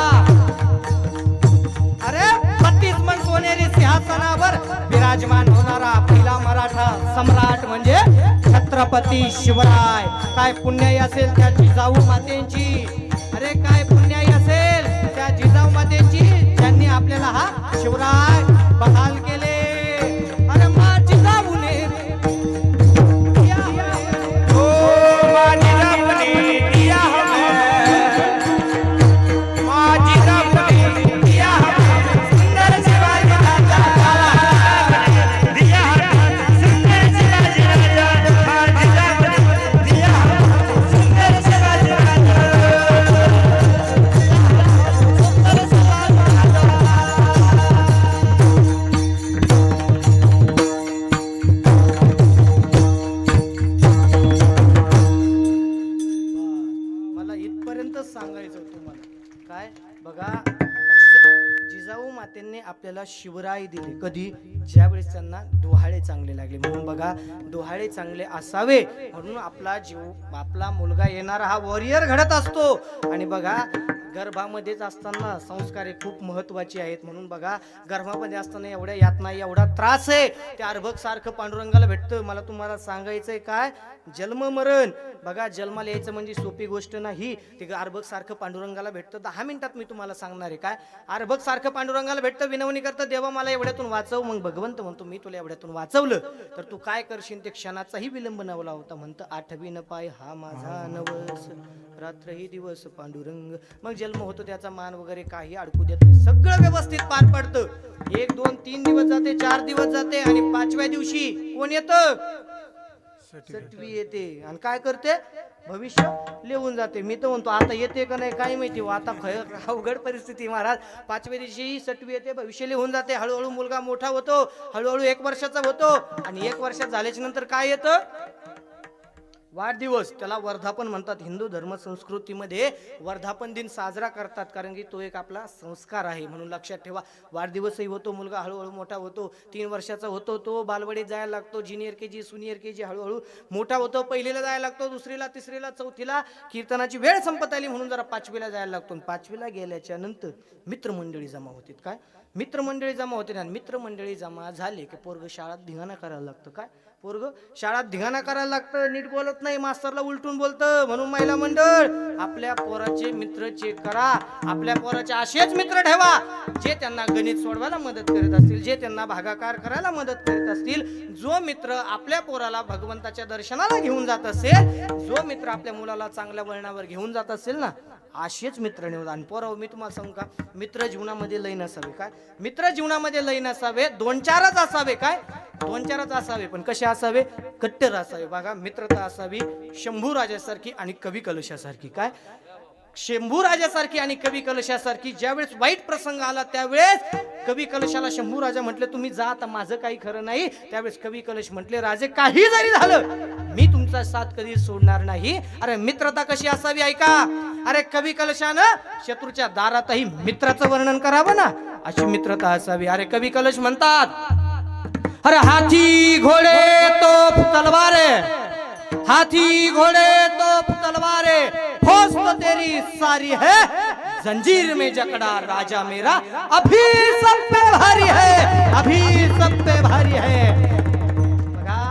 अरे 32 मन सोनेरी सिंहासनावर विराजमान होणारा पहिला मराठा सम्राट म्हणजे छत्रपती शिवराय. काय पुण्याई असेल त्या जिजाऊ मातेंची, अरे काय पुण्याई असेल त्या जिजाऊ मातेंची, ज्यांनी आपल्याला हा शिवराय बहाल केले. अरे मा जिजाऊने ओ माझी रामणी दिया हमें, माझी रामणी दिया हमें. सुंदर शिवाजी राजा दिया हमें. सुंदर शिवाजी राजा, माझी रामणी दिया हमें. सुंदर शिवाजी राजा. मला इथपर्यंतच सांगायचं होतं तुम्हाला. काय बघा, जिजाऊ मातेंनी आपल्याला शिवराय दिले. कधी? ज्यावेळेस त्यांना डोहाळे चांगले लागले. म्हणून बघा, डोहाळे चांगले असावे म्हणून आपला जीव, आपला मुलगा येणारा हा वॉरियर घडत असतो. आणि बघा, गर्भामध्येच असताना संस्कार हे खूप महत्वाचे आहेत. म्हणून बघा, गर्भामध्ये असताना एवढ्या यातना, एवढा त्रास आहे. ते अर्भक सारखं पांडुरंगाला भेटतं. मला तुम्हाला सांगायचंय काय, जन्म मरण बघा, जन्माला यायचं म्हणजे सोपी गोष्ट नाही. ते अर्भक सारखं पांडुरंगाला भेटतं. 10 मिनिटात मी तुम्हाला सांगणार आहे काय, अर्भक सारखं पांडुरंगाला भेटतं. विनवणी करतं, देवा मला एवढ्यातून वाचव. मग भगवंत म्हणतो, मी तुला एवढ्यातून वाचवलं तर तू काय करशील, ते क्षणाचाही विलंब नवला होता. म्हणतं, आठवी न पाय हा माझा नवस, रात्रही दिवस पांडुरंग. मग जन्म होतो, त्याचा मान वगैरे काही अडकू देत नाही. सगळं व्यवस्थित पार पडतं. 1 2 3 दिवस जाते, 4 दिवस जाते आणि 5व्या दिवशी कोण येतं, सटवी येते आणि काय करते, भविष्य लिहून जाते. मी तर म्हणतो आता येते का नाही काय माहिती, आता अवघड परिस्थिती महाराज. 5व्या दिवशी सटवी येते, भविष्य लिहून जाते. हळूहळू मुलगा मोठा होतो, हळूहळू 1 वर्षाचा होतो आणि 1 वर्षात झाल्याच्या नंतर काय येतं, वाढदिवस. त्याला वर्धापन म्हणतात. हिंदू धर्म संस्कृतीमध्ये वर्धापन दिन साजरा करतात, कारण की तो एक आपला संस्कार आहे. म्हणून लक्षात ठेवा, वाढदिवसही होतो, मुलगा हळूहळू मोठा होतो, 3 वर्षाचा होतो, तो बालवाडीत जायला लागतो, ज्युनियर के जी, सुनियर के जी, हळूहळू मोठा होतो, पहिलीला जायला लागतो, 2रीला, 3रीला, 4थीला. कीर्तनाची वेळ संपत आली म्हणून जरा 5वीला जायला लागतो. 5वीला गेल्याच्या नंतर मित्रमंडळी जमा होतील. काय मित्रमंडळी जमा होते, आणि मित्रमंडळी जमा झाले की पोरग शाळेत धिंगाणा करायला लागतं. काय पोरग शाळेत धिंगाणा करायला लागतं, नीट बोलत नाही, मास्तरला उलटून बोलतं. म्हणून महिला मंडळ, आपल्या पोराचे मित्र चेक करा. आपल्या पोराचे असेच मित्र ठेवा जे त्यांना गणित सोडवायला मदत करीत असतील, जे त्यांना भागाकार करायला मदत करीत असतील. जो मित्र आपल्या पोराला भगवंताच्या दर्शनाला घेऊन जात असेल, जो मित्र आपल्या मुलाला चांगल्या वळणावर घेऊन जात असेल ना, असेच मित्र निवडा. आणि पोराव, मी तुम्हाला सांगू का, मित्र जीवनामध्ये लय नसावे. काय मित्र जीवनामध्ये लय नसावे, 2-4च असावे. काय 2-4च असावे, पण कसे असावे, कट्टर असावे. बघा, मित्रता असावी शंभू राजासारखी आणि कवी कलशासारखी. काय शंभू राजासारखी आणि कवी कलशासारखी. ज्यावेळेस वाईट प्रसंग आला त्यावेळेस कवी कलशाला शंभू राजा म्हटले, तुम्ही जा आता, माझं काही खरं नाही. त्यावेळेस कवी कलश म्हटले, राजे काही जरी झालं मी तुमचा साथ कधी सोडणार नाही. अरे मित्रता कशी असावी ऐका. अरे कवी कलशानं शत्रूच्या दारातही मित्राचं वर्णन करावं ना, अशी मित्रता असावी. अरे कवी कलश म्हणतात, अरे हाथी घोडे तोप तलवारे, हाथी घोड़े तोप तलवारे, फौज तो तेरी सारी है, जंजीर में जकड़ा राजा मेरा अभी सब पे भारी है, अभी सब पे भारी है. बघा,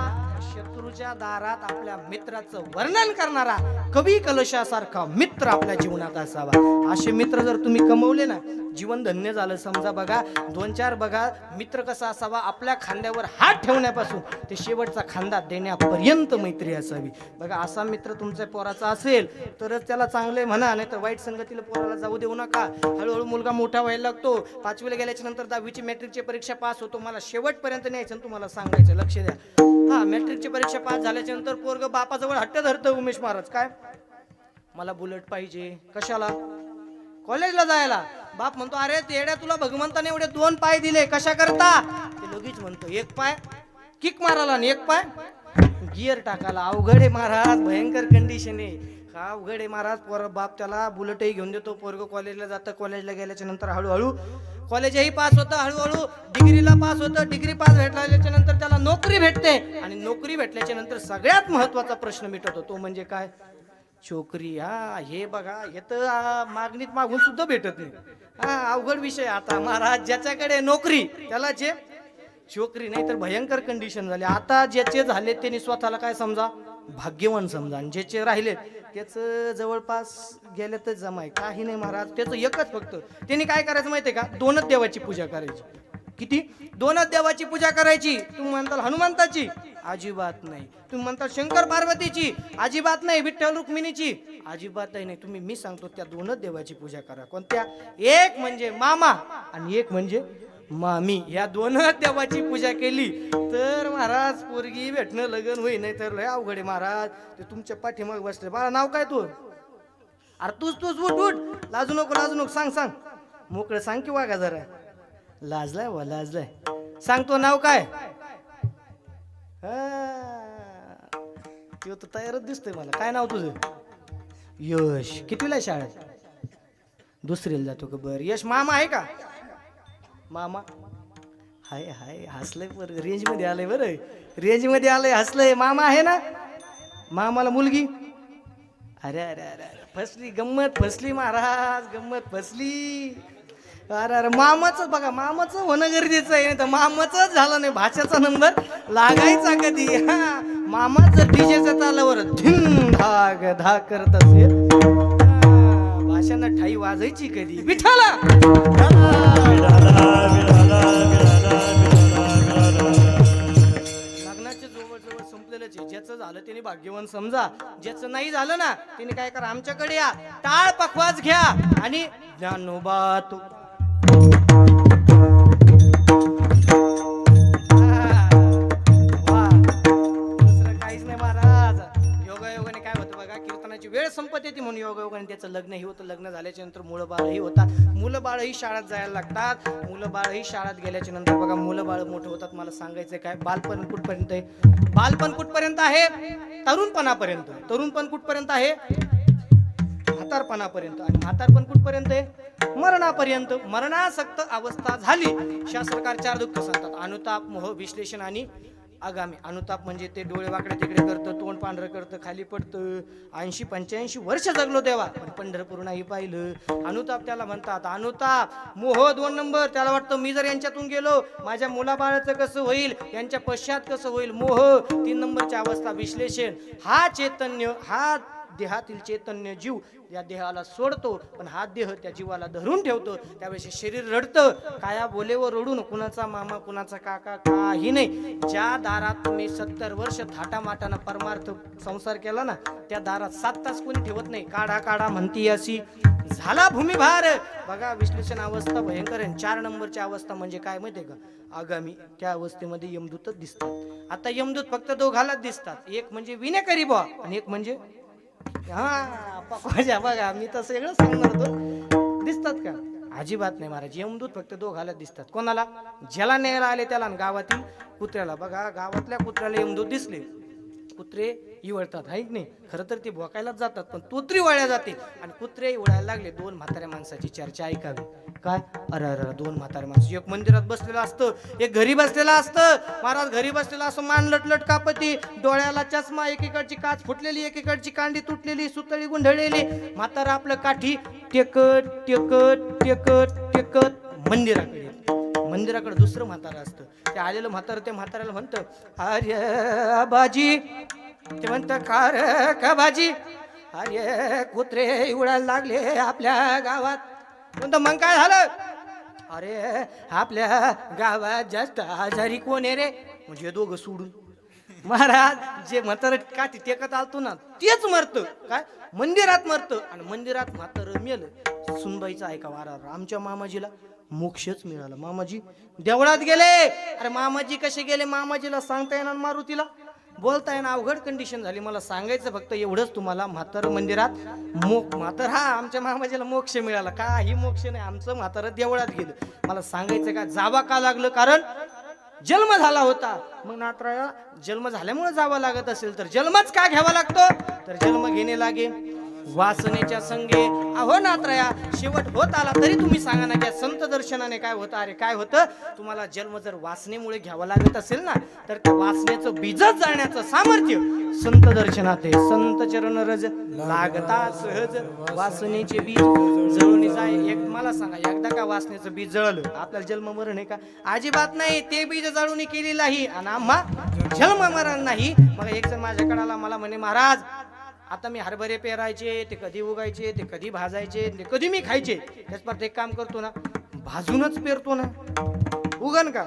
शत्रूच्या दारात आपल्या मित्राचं वर्णन करणारा कवी कलशासारखा मित्र आपल्या जीवनात असावा. असे मित्र जर तुम्ही कमवले ना, जीवन धन्य झालं समजा. बघा, 2-4 बघा, मित्र कसा असावा, आपल्या खांद्यावर हात ठेवण्यापासून ते शेवटचा खांदा देण्यापर्यंत मैत्री असावी. बघा, असा मित्र तुमच्या पोराचा असेल तरच त्याला चांगले म्हणा, नाही तर वाईट संगतीला पोराला जाऊ देऊ नका. हळूहळू मुलगा मोठा व्हायला लागतो. 5वीला गेल्याच्या नंतर 10वीची मॅट्रिकची परीक्षा पास होतो. मला शेवटपर्यंत न्यायचं, तुम्हाला सांगायचं, लक्ष द्या. हा, मॅट्रिकची परीक्षा पास झाल्याच्या नंतर पोरग बापाजवळ हट्ट धरतं, उमेश महाराज, काय मला बुलेट पाहिजे. कशाला, कॉलेजला जायला. बाप म्हणतो, अरे तेड्या, तुला भगवंताने एवढे 2 पाय दिले, कशा करता. ते लगेच म्हणतो, 1 पाय किक मारायला आणि 1 पाय गिअर टाकायला. अवघड आहे महाराज, भयंकर कंडिशन आहे. हा, अवघड आहे महाराज. बाप त्याला बुलेटही घेऊन देतो. पोरग कॉलेजला जातं. कॉलेजला गेल्याच्या नंतर हळूहळू कॉलेजही पास होतं, हळूहळू डिग्रीला पास होतं. डिग्री पास भेटल्याच्या नंतर त्याला नोकरी भेटते, आणि नोकरी भेटल्याच्या नंतर सगळ्यात महत्वाचा प्रश्न मिटवतो, तो म्हणजे काय, छोकरी. हा, हे बघा, हे तर मागणीत मागून सुद्धा भेटत नाही. हा, अवघड विषय आता महाराज. ज्याच्याकडे नोकरी त्याला जे छोकरी, नाही तर भयंकर कंडिशन झाली. आता ज्याचे झाले त्यांनी स्वतःला काय समजा, भाग्यवान समजा, आणि ज्याचे राहिले त्याच जवळपास गेले तर जमाय काही नाही महाराज. त्याचं एकच फक्त, त्यांनी काय करायचं माहितीये का, 2च देवाची पूजा करायची. किती, 2च देवाची पूजा करायची. तुम्ही म्हणताल हनुमंताची, अजिबात नाही. तुम्ही म्हणताल शंकर पार्वतीची, अजिबात नाही. विठ्ठल रुक्मिणीची, अजिबातही नाही. तुम्ही, मी सांगतो, त्या 2च देवाची पूजा करा. कोणत्या, एक म्हणजे मामा आणि एक म्हणजे मामी. या 2च देवाची पूजा केली तर महाराज पोरगी भेटणं, लगन होई, नाही तर लय अवघड आहे महाराज. ते तुमच्या पाठीमाग बसले. बाळा, नाव काय तू, अरे तूच उठ उठ, लाजू नको, लाजू नको, सांग सांग, मोकळं सांग की वागा जरा. लाजलाय वा, लाजलाय. सांगतो, नाव काय. तो तर तयारच दिसतोय मला. काय नाव तुझं, यश. कितवीला शाळेत, 2रीला जातो का. बर, यश मामा आहे का, मामा हाय. हाय, हसलंय बरं, रेंज मध्ये आलंय, बरं रेंज मध्ये आलंय, हसलंय. मामा आहे ना, मामाला मुलगी. अरे अरे अरे अरे, फसली गंमत फसली महाराज, गंमत फसली. अरे अरे मामाचं बघा, मामाचं होणं गरजेचं आहे, तर मामाचं झालं नाही, भाच्याचा नंबर लागायचा कधी. हा मामा जर डीजेच्या तालावर धिन धाक धाक करत असेल, भाषांना ठाई वाजायची कधी. विठाला लग्नाचे जवळ संपलेलंच आहे. ज्याचं झालं त्याने भाग्यवान समजा, ज्याचं नाही झालं ना त्याने काय करा, आमच्याकडे या, टाळ पखवाज घ्या आणि ज्ञानोबा तू दुसरं काहीच नाही महाराज. योगायोगाने काय होतं बघा, कीर्तनाची वेळ संपत येते म्हणून योगायोगाने त्याचं लग्नही होतं. लग्न झाल्याच्या नंतर मुलं बाळही होतात. मुलं बाळही शाळेत जायला लागतात. मुलं बाळही शाळेत गेल्याच्या नंतर बघा मुलं बाळ मोठं होतात. मला सांगायचं काय, बालपण कुठपर्यंत आहे? बालपण कुठपर्यंत आहे? तरुणपणापर्यंत. तरुणपण कुठपर्यंत आहे? म्हातारपणापर्यंत. आणि म्हातारपण कुठपर्यंत आहे? मरणापर्यंत. मरणासक्त अवस्था झाली, शास्त्रकार चार दुःख सांगतात: अनुताप, मोह, विश्लेषण आणि आगामी. अनुताप म्हणजे ते डोळे वाकडे तिकडे करतं, तोंड पांढरं करतं, खाली पडतं. 80-85 वर्ष जगलो तेव्हा, पण पंढरपूर नाही पाहिलं. अनुताप त्याला म्हणतात. अनुताप. मोह 2 नंबर, त्याला वाटतं मी जर यांच्यातून गेलो माझ्या मुलाबाळाचं कसं होईल, यांच्या पश्चात कसं होईल. मोह 3 नंबरची अवस्था. विश्लेषण. हा चैतन्य, हा देहातील चैतन्य जीव या देहाला सोडतो, पण हा देह त्या जीवाला धरून ठेवतो. त्यावेळेस शरीर रडतं. काया बोलेवर रडून, कुणाचा मामा कुणाचा काका काही नाही. ज्या दारात तुम्ही 70 वर्ष थाटामाटाना परमार्थ संसार केला ना, त्या दारात 7 तास कोणी ठेवत नाही. काढा काढा म्हणती अशी झाला भूमिभार. बघा विश्लेषण अवस्था भयंकर आहे. 4 नंबरची अवस्था म्हणजे काय माहितीये का? आगामी. त्या अवस्थेमध्ये यमदूतच दिसतात. आता यमदूत फक्त दोघालाच दिसतात, एक म्हणजे विनेकरी बुवा आणि एक म्हणजे हा पकवाजा. बघा मी तर सगळं सांगणार होतो. दिसतात का? अजिबात नाही महाराज. यमदूत फक्त दोघाला दिसतात. कोणाला? ज्याला न्यायला आले त्याला, गावातील कुत्र्याला. बघा गावातल्या कुत्र्याला यमदूत दिसले, कुत्रे इवळतात, आहे की नाही? खरं तर ते भोकायलाच जातात, पण तोतरी वळल्या जाते. आणि कुत्रे इवळायला लागले. 2 म्हाताऱ्या माणसाची चर्चा ऐकावी. काय? अरे अरे 2 म्हातारे माणसं. एक मंदिरात बसलेलं असतं, एक घरी बसलेला असतं. महाराज घरी बसलेला असं, मान लटलट कापती, डोळ्याला चष्मा, एकीकडची काच फुटलेली, एकीकडची कांडी तुटलेली, सुतळी गुंढळलेली. म्हातारा आपलं काठी टेकत टेकत टेकत टेकत मंदिराकडे. मंदिराकडे दुसरं म्हातारा असतं. ते आलेलं म्हातारं त्या म्हाताऱ्याला म्हणतं, अरे बाजी. ते म्हणतं, का बाजी? अरे कुत्रे उडायला लागले आपल्या गावात. म्हणतं मग काय झालं? अरे आपल्या गावात जास्त आजारी कोण आहे रे? म्हणजे दोघं सोडून. महाराज जे म्हातारं काठी टेकत आलतो ना तेच मरतं. काय? मंदिरात मरतं. आणि मंदिरात म्हातारं मेलं. सुनबाईचं ऐका वारा, आमच्या मामाजीला मोक्षच मिळाला. मामाजी देवळात गेले. अरे मामाजी कसे गेले? मामाजीला सांगता येणार मारुतीला? बोलता येणार. अवघड कंडिशन झाली. मला सांगायचं फक्त एवढंच तुम्हाला, म्हातार मंदिरात म्हातार, हा आमच्या मामाजीला मोक्ष मिळाला. काही मोक्ष नाही, आमचं म्हातार देवळात गेलं. मला सांगायचं का जावा का लागलं? कारण जन्म झाला होता. मग नातराया जन्म झाल्यामुळे जावं लागत असेल तर जन्मच का घ्यावा लागतो? तर जन्म घेणे लागे वासनेच्या संगे. अहो नातराया शेवट होत आला तरी तुम्ही सांगा ना, त्या संत दर्शनाने काय होतं? अरे काय होतं? तुम्हाला जन्म जर वासनेमुळे घ्यावा लागत असेल ना, तर त्या वासनेचं बीजच जाण्याचं सामर्थ्य संत दर्शनात आहे. संत चरण रज लागता सहज, वासनेचे बीज जळून जाय. एक मला सांगा, एकदा का वासनेचं बीज जळलं आपल्याला जन्म मरण आहे का? अजिबात नाही. ते बीज जळून केलेलं आहे आणि आम्हा जन्म मरण नाही. मग एक जण माझ्याकडे आला, मला म्हणे, महाराज आता मी हरभरे पेरायचे, ते कधी उगायचे, ते कधी भाजायचे, ते कधी मी खायचे. त्याच एक काम करतो ना, भाजूनच पेरतो ना, उगन का?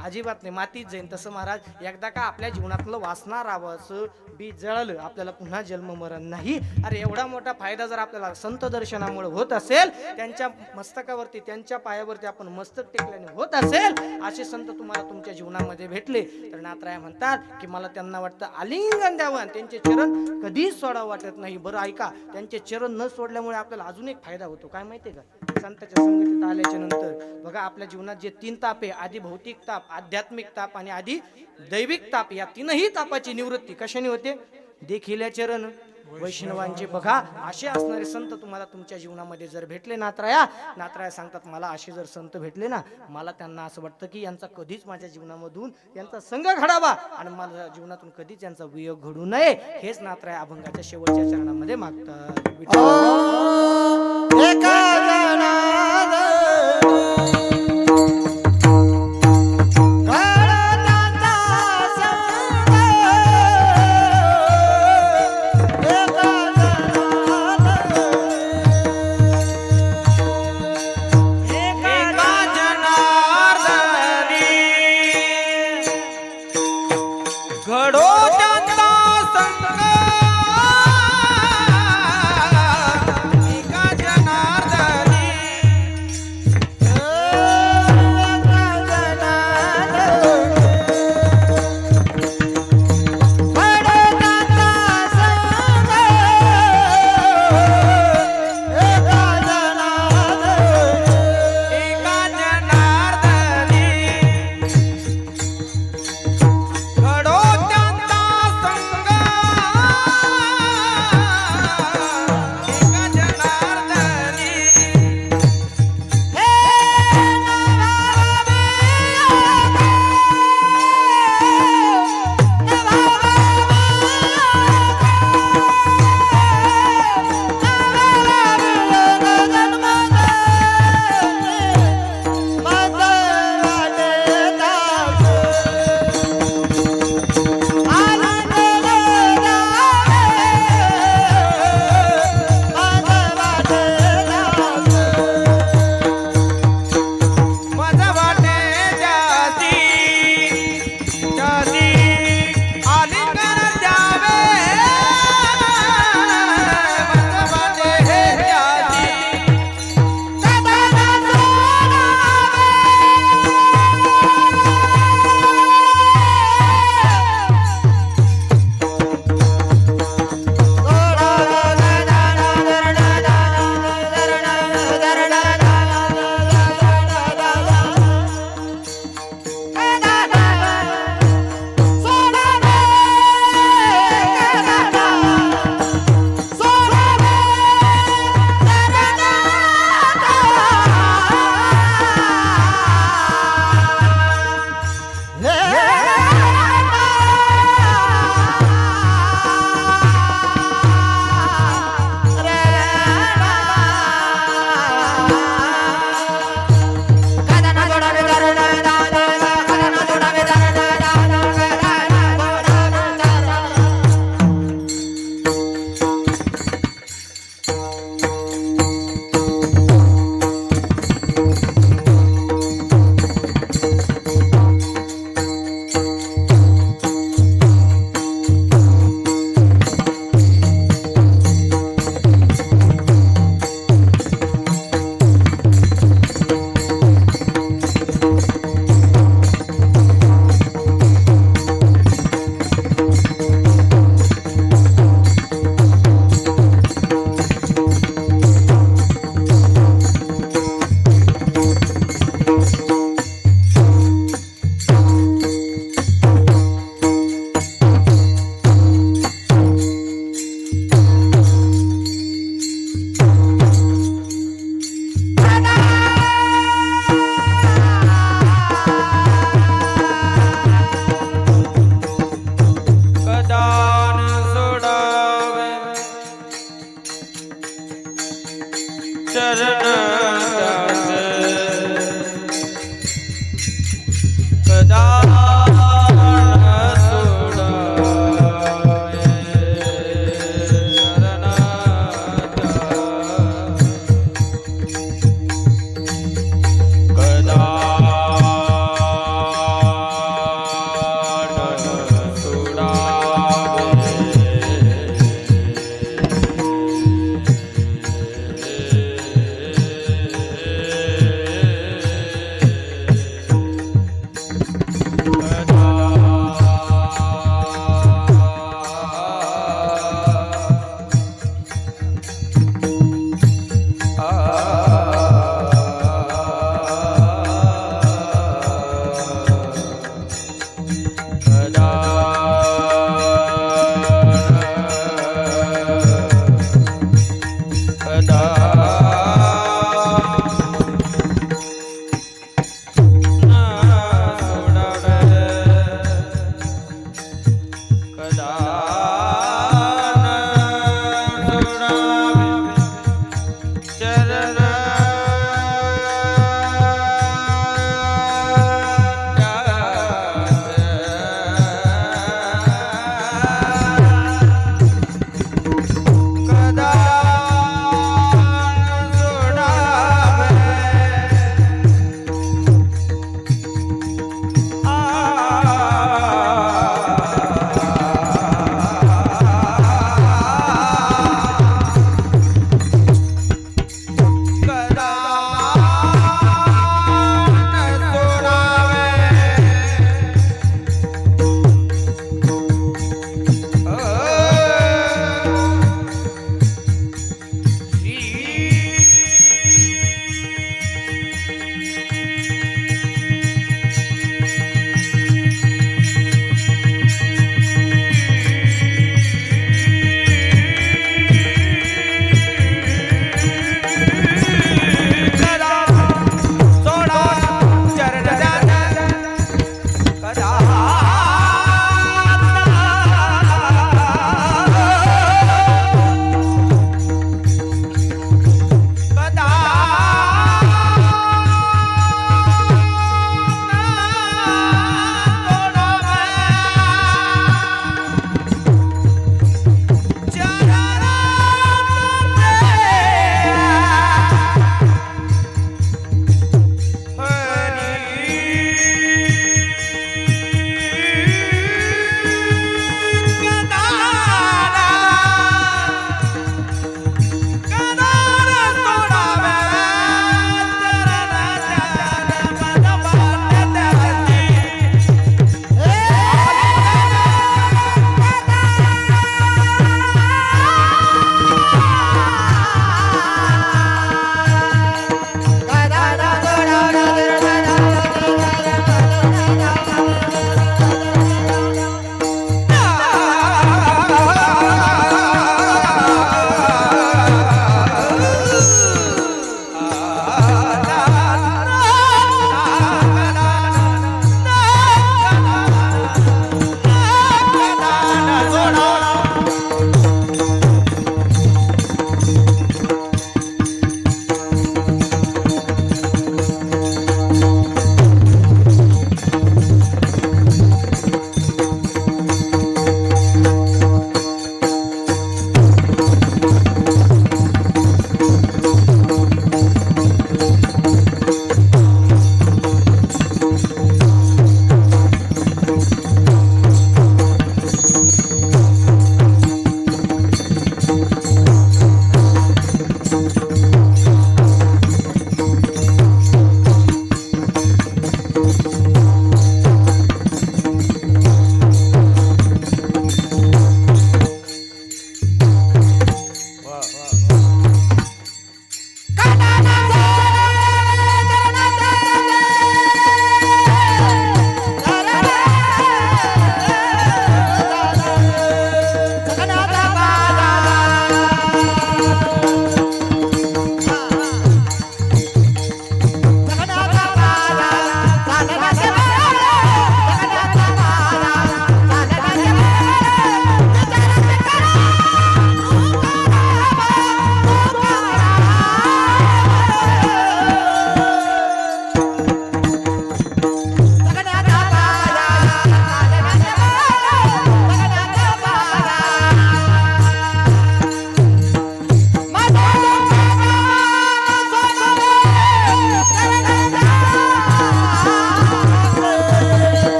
अजिबात नाही, मातीत जाईन. तसं महाराज एकदा का आपल्या जीवनातलं वासना राहावं बीज जळलं, आपल्याला पुन्हा जन्म मरण नाही. अरे एवढा मोठा फायदा जर आपल्याला संत दर्शनामुळे होत असेल, त्यांच्या मस्तकावरती त्यांच्या पायावरती आपण मस्तक टेकल्याने होत असेल, असे संत तुम्हाला तुमच्या जीवनामध्ये भेटले तर नातराया म्हणतात की मला त्यांना वाटतं आलिंगन द्यावं, त्यांचे चरण कधीच सोडावं वाटत नाही. बरं ऐका, त्यांचे चरण न सोडल्यामुळे आपल्याला अजून एक फायदा होतो. काय माहितीये का? संतांच्या संगतीत आल्याच्या नंतर बघा आपल्या जीवनात जे 3 ताप आहे, आधी भौतिक ताप, आध्यात्मिक ताप आणि आधी दैविक ताप, या 3ही तापाची निवृत्ती कशाने होते? देखिल्या चरण वैष्णवांचे बघा असे असणारे संत तुम्हाला तुमच्या जीवनामध्ये जर भेटले नातराया सांगतात मला असे जर संत भेटले ना मला त्यांना असं वाटतं की यांचा कधीच माझ्या जीवनामधून यांचा संग घडावा आणि माझ्या जीवनातून कधीच यांचा वियोग घडू नये हेच नातराया अभंगाच्या शेवटच्या चरणामध्ये मागतात विठ्ठल. एका जनाला एका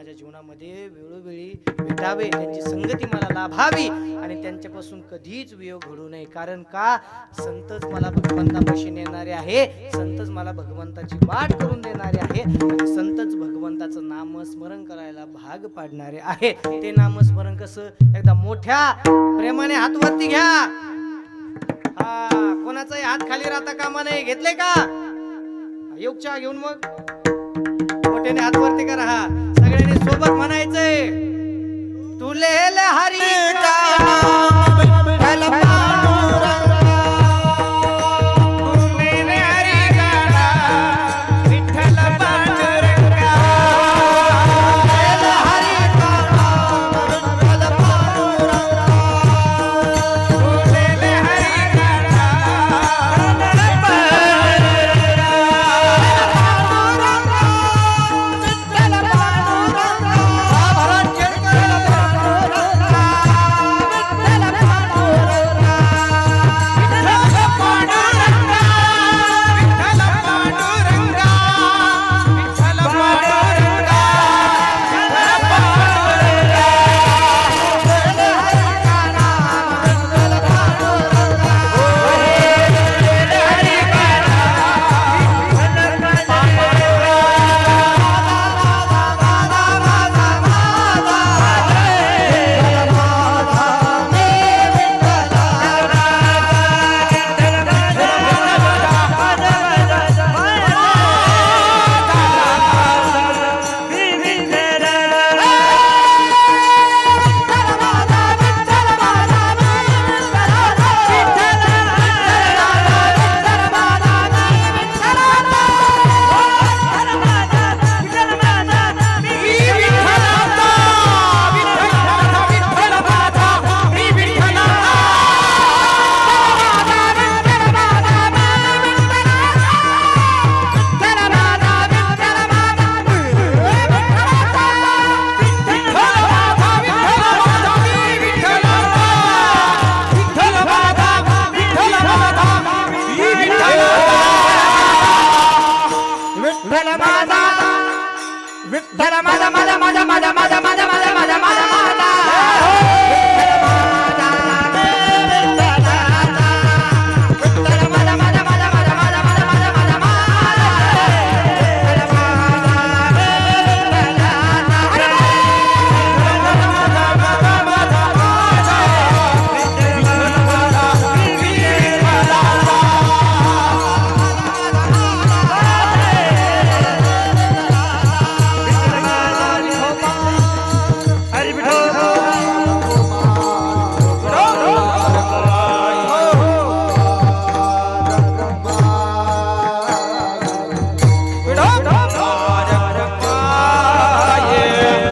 माझ्या जीवनामध्ये वेळोवेळी भेटावे, त्यांची संगती मला लाभावी आणि त्यांच्यापासून कधीच वियोग घडू नये. कारण का, संतच मला भगवंतापाशी नेणारे आहे, संतच मला भगवंताची वाट करून देणारे आहे आणि संतच भगवंताचं नामस्मरण करायला भाग पाडणारे आहे. ते नामस्मरण कसं, एकदा मोठ्या प्रेमाने हात वरती घ्या. हा, कोणाचाही हात खाली राहता कामा नाही. घेतले का? योग चहा घेऊन मग मोठ्याने हात वरती करा. हा, सगळ्यांनी सोबत म्हणायचं.